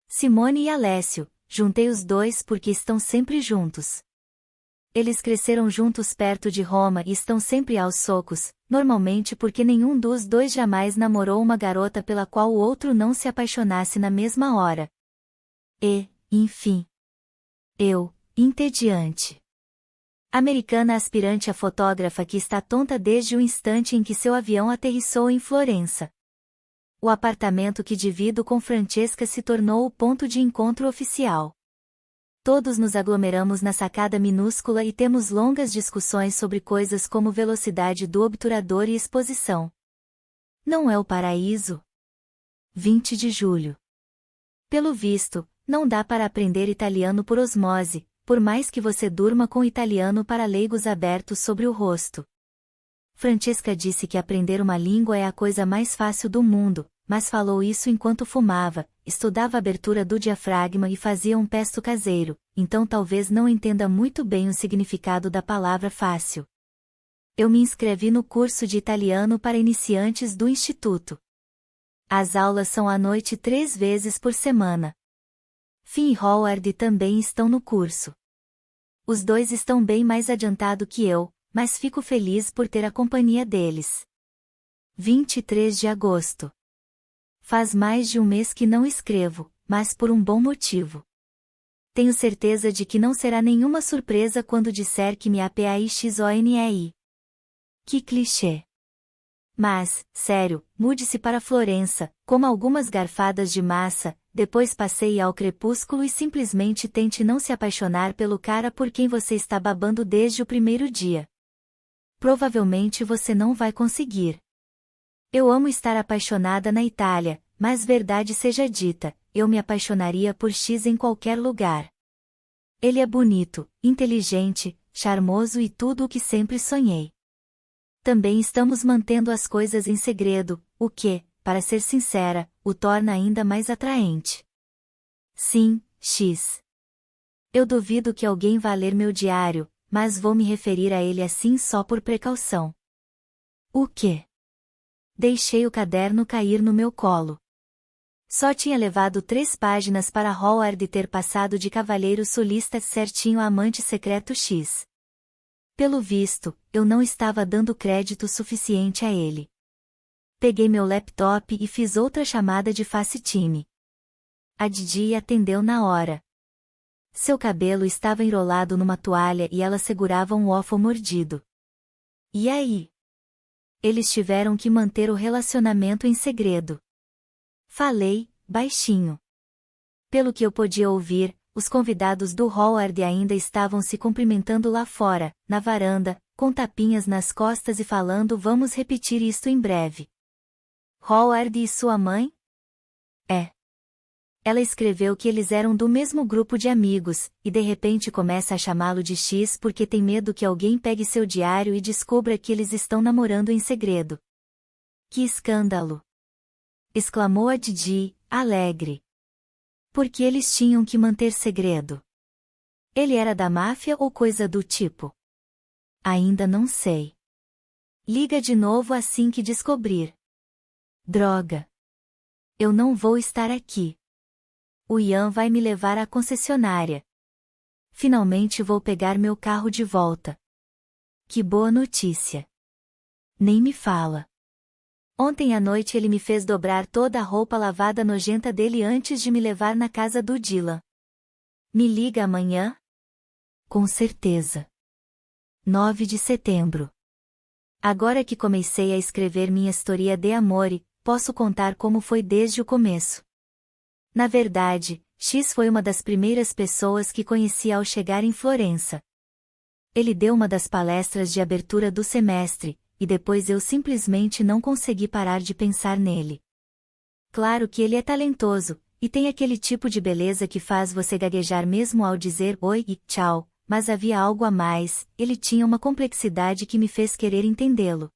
Simone e Alessio, juntei os dois porque estão sempre juntos. Eles cresceram juntos perto de Roma e estão sempre aos socos, normalmente porque nenhum dos dois jamais namorou uma garota pela qual o outro não se apaixonasse na mesma hora. E, enfim. Eu, entediante. Americana aspirante a fotógrafa que está tonta desde o instante em que seu avião aterrissou em Florença. O apartamento que divido com Francesca se tornou o ponto de encontro oficial. Todos nos aglomeramos na sacada minúscula e temos longas discussões sobre coisas como velocidade do obturador e exposição. Não é o paraíso? 20 de julho. Pelo visto, não dá para aprender italiano por osmose, por mais que você durma com italiano para leigos abertos sobre o rosto. Francesca disse que aprender uma língua é a coisa mais fácil do mundo, mas falou isso enquanto fumava, estudava a abertura do diafragma e fazia um pesto caseiro, então talvez não entenda muito bem o significado da palavra fácil. Eu me inscrevi no curso de italiano para iniciantes do Instituto. As aulas são à noite 3 vezes por semana. Finn e Howard também estão no curso. Os dois estão bem mais adiantado que eu, mas fico feliz por ter a companhia deles. 23 de agosto. Faz mais de um mês que não escrevo, mas por um bom motivo. Tenho certeza de que não será nenhuma surpresa quando disser que me apaixonei. Que clichê. Mas, sério, mude-se para Florença, coma algumas garfadas de massa, depois passeie ao crepúsculo e simplesmente tente não se apaixonar pelo cara por quem você está babando desde o primeiro dia. Provavelmente você não vai conseguir. Eu amo estar apaixonada na Itália, mas verdade seja dita, eu me apaixonaria por X em qualquer lugar. Ele é bonito, inteligente, charmoso e tudo o que sempre sonhei. Também estamos mantendo as coisas em segredo, o que, para ser sincera, o torna ainda mais atraente. Sim, X. Eu duvido que alguém vá ler meu diário, mas vou me referir a ele assim só por precaução. O quê? Deixei o caderno cair no meu colo. Só tinha levado 3 páginas para Howard ter passado de cavalheiro sulista certinho a amante secreto X. Pelo visto, eu não estava dando crédito suficiente a ele. Peguei meu laptop e fiz outra chamada de FaceTime. A Didi atendeu na hora. Seu cabelo estava enrolado numa toalha e ela segurava um waffle mordido. E aí? Eles tiveram que manter o relacionamento em segredo. Falei, baixinho. Pelo que eu podia ouvir, os convidados do Howard ainda estavam se cumprimentando lá fora, na varanda, com tapinhas nas costas e falando vamos repetir isto em breve. Howard e sua mãe? É. Ela escreveu que eles eram do mesmo grupo de amigos, e de repente começa a chamá-lo de X porque tem medo que alguém pegue seu diário e descubra que eles estão namorando em segredo. Que escândalo! Exclamou a Didi, alegre. Porque eles tinham que manter segredo. Ele era da máfia ou coisa do tipo? Ainda não sei. Liga de novo assim que descobrir. Droga. Eu não vou estar aqui. O Ian vai me levar à concessionária. Finalmente vou pegar meu carro de volta. Que boa notícia. Nem me fala. Ontem à noite ele me fez dobrar toda a roupa lavada nojenta dele antes de me levar na casa do Dylan. Me liga amanhã? Com certeza. 9 de setembro. Agora que comecei a escrever minha história de amore, posso contar como foi desde o começo. Na verdade, X foi uma das primeiras pessoas que conheci ao chegar em Florença. Ele deu uma das palestras de abertura do semestre, e depois eu simplesmente não consegui parar de pensar nele. Claro que ele é talentoso, e tem aquele tipo de beleza que faz você gaguejar mesmo ao dizer oi e tchau, mas havia algo a mais, ele tinha uma complexidade que me fez querer entendê-lo.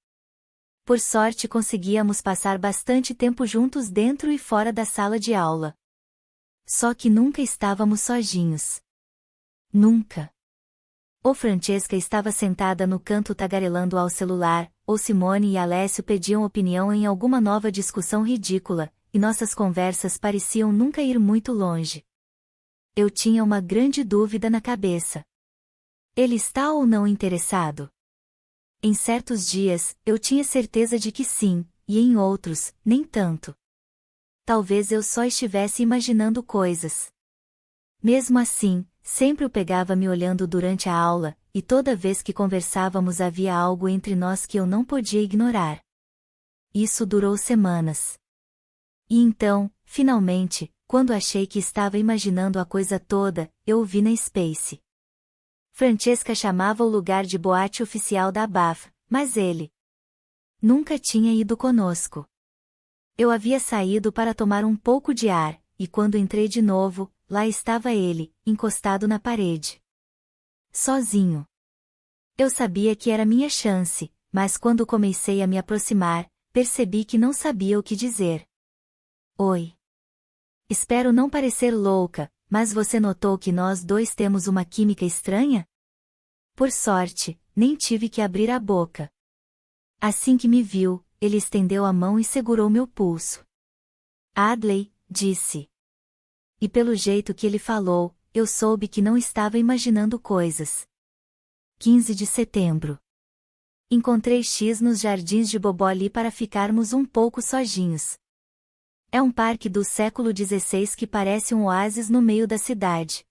Por sorte conseguíamos passar bastante tempo juntos dentro e fora da sala de aula. Só que nunca estávamos sozinhos. Nunca. Ou Francesca estava sentada no canto tagarelando ao celular, ou Simone e Alessio pediam opinião em alguma nova discussão ridícula, e nossas conversas pareciam nunca ir muito longe. Eu tinha uma grande dúvida na cabeça. Ele está ou não interessado? Em certos dias, eu tinha certeza de que sim, e em outros, nem tanto. Talvez eu só estivesse imaginando coisas. Mesmo assim, sempre o pegava me olhando durante a aula, e toda vez que conversávamos havia algo entre nós que eu não podia ignorar. Isso durou semanas. E então, finalmente, quando achei que estava imaginando a coisa toda, eu o vi na Space. Francesca chamava o lugar de boate oficial da BAF, mas ele nunca tinha ido conosco. Eu havia saído para tomar um pouco de ar, e quando entrei de novo, lá estava ele, encostado na parede. Sozinho. Eu sabia que era minha chance, mas quando comecei a me aproximar, percebi que não sabia o que dizer. Oi. Espero não parecer louca, mas você notou que nós dois temos uma química estranha? Por sorte, nem tive que abrir a boca. Assim que me viu, ele estendeu a mão e segurou meu pulso. Adley, disse. E pelo jeito que ele falou, eu soube que não estava imaginando coisas. 15 de setembro. Encontrei X nos jardins de Boboli para ficarmos um pouco sozinhos. É um parque do século XVI que parece um oásis no meio da cidade.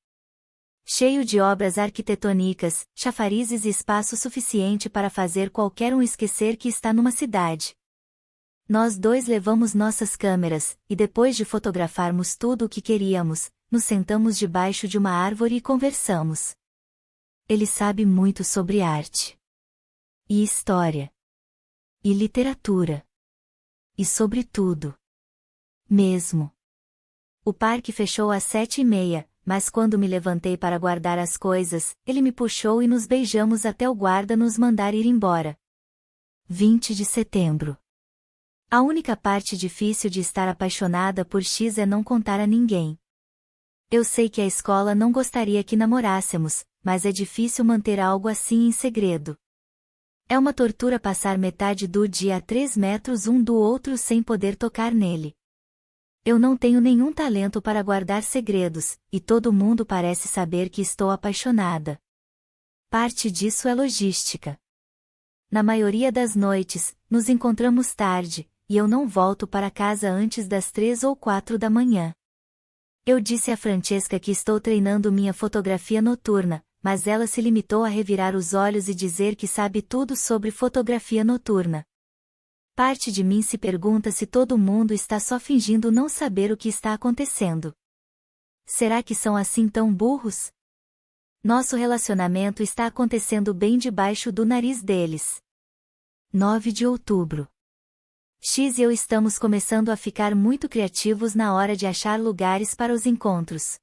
Cheio de obras arquitetônicas, chafarizes e espaço suficiente para fazer qualquer um esquecer que está numa cidade. Nós dois levamos nossas câmeras, e depois de fotografarmos tudo o que queríamos, nos sentamos debaixo de uma árvore e conversamos. Ele sabe muito sobre arte. E história. E literatura. E sobre tudo. Mesmo. O parque fechou às 7h30, mas quando me levantei para guardar as coisas, ele me puxou e nos beijamos até o guarda nos mandar ir embora. 20 de setembro. A única parte difícil de estar apaixonada por X é não contar a ninguém. Eu sei que a escola não gostaria que namorássemos, mas é difícil manter algo assim em segredo. É uma tortura passar metade do dia a 3 metros um do outro sem poder tocar nele. Eu não tenho nenhum talento para guardar segredos, e todo mundo parece saber que estou apaixonada. Parte disso é logística. Na maioria das noites, nos encontramos tarde, e eu não volto para casa antes das 3 ou 4 da manhã. Eu disse a Francesca que estou treinando minha fotografia noturna, mas ela se limitou a revirar os olhos e dizer que sabe tudo sobre fotografia noturna. Parte de mim se pergunta se todo mundo está só fingindo não saber o que está acontecendo. Será que são assim tão burros? Nosso relacionamento está acontecendo bem debaixo do nariz deles. 9 de outubro. X e eu estamos começando a ficar muito criativos na hora de achar lugares para os encontros.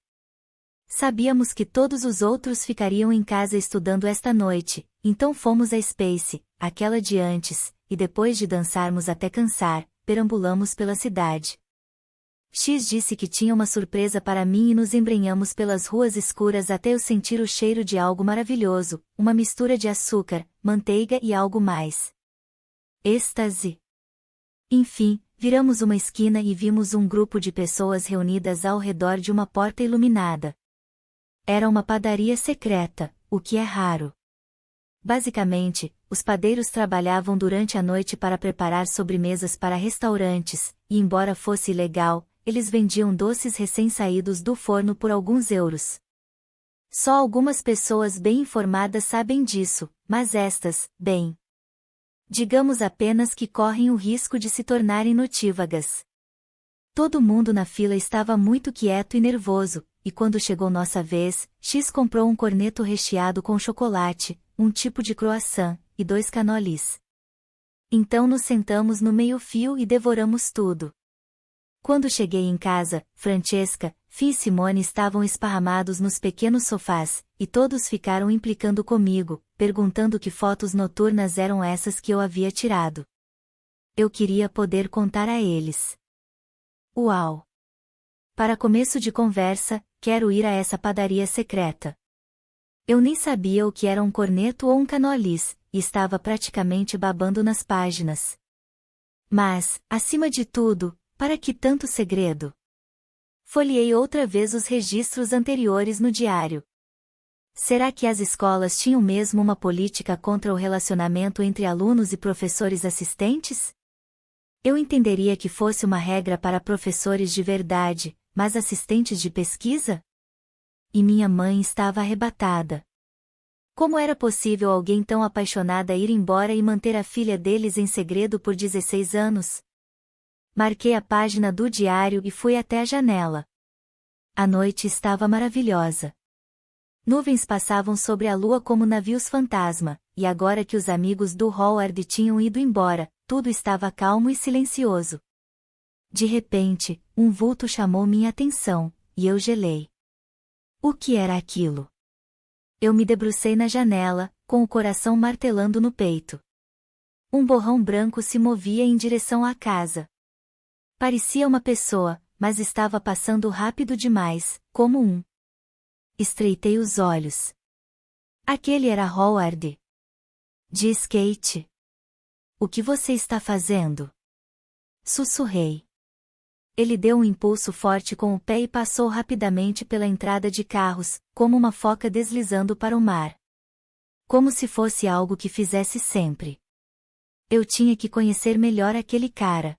Sabíamos que todos os outros ficariam em casa estudando esta noite, então fomos à Space, aquela de antes, e depois de dançarmos até cansar, perambulamos pela cidade. X disse que tinha uma surpresa para mim e nos embrenhamos pelas ruas escuras até eu sentir o cheiro de algo maravilhoso, uma mistura de açúcar, manteiga e algo mais. Êxtase. Enfim, viramos uma esquina e vimos um grupo de pessoas reunidas ao redor de uma porta iluminada. Era uma padaria secreta, o que é raro. Basicamente, os padeiros trabalhavam durante a noite para preparar sobremesas para restaurantes, e embora fosse ilegal, eles vendiam doces recém-saídos do forno por alguns euros. Só algumas pessoas bem informadas sabem disso, mas estas, bem, digamos apenas que correm o risco de se tornarem notívagas. Todo mundo na fila estava muito quieto e nervoso, e quando chegou nossa vez, X comprou um corneto recheado com chocolate, um tipo de croissant, e 2 canolis. Então nos sentamos no meio-fio e devoramos tudo. Quando cheguei em casa, Francesca, Fih e Simone estavam esparramados nos pequenos sofás, e todos ficaram implicando comigo, perguntando que fotos noturnas eram essas que eu havia tirado. Eu queria poder contar a eles. Uau! Para começo de conversa, quero ir a essa padaria secreta. Eu nem sabia o que era um corneto ou um canolis, e estava praticamente babando nas páginas. Mas, acima de tudo, para que tanto segredo? Folheei outra vez os registros anteriores no diário. Será que as escolas tinham mesmo uma política contra o relacionamento entre alunos e professores assistentes? Eu entenderia que fosse uma regra para professores de verdade, mas assistentes de pesquisa? E minha mãe estava arrebatada. Como era possível alguém tão apaixonada ir embora e manter a filha deles em segredo por 16 anos? Marquei a página do diário e fui até a janela. A noite estava maravilhosa. Nuvens passavam sobre a lua como navios fantasma, e agora que os amigos do Howard tinham ido embora, tudo estava calmo e silencioso. De repente, um vulto chamou minha atenção, e eu gelei. O que era aquilo? Eu me debrucei na janela, com o coração martelando no peito. Um borrão branco se movia em direção à casa. Parecia uma pessoa, mas estava passando rápido demais, como um. Estreitei os olhos. Aquele era Howard. Diz Kate. O que você está fazendo? Sussurrei. Ele deu um impulso forte com o pé e passou rapidamente pela entrada de carros, como uma foca deslizando para o mar. Como se fosse algo que fizesse sempre. Eu tinha que conhecer melhor aquele cara.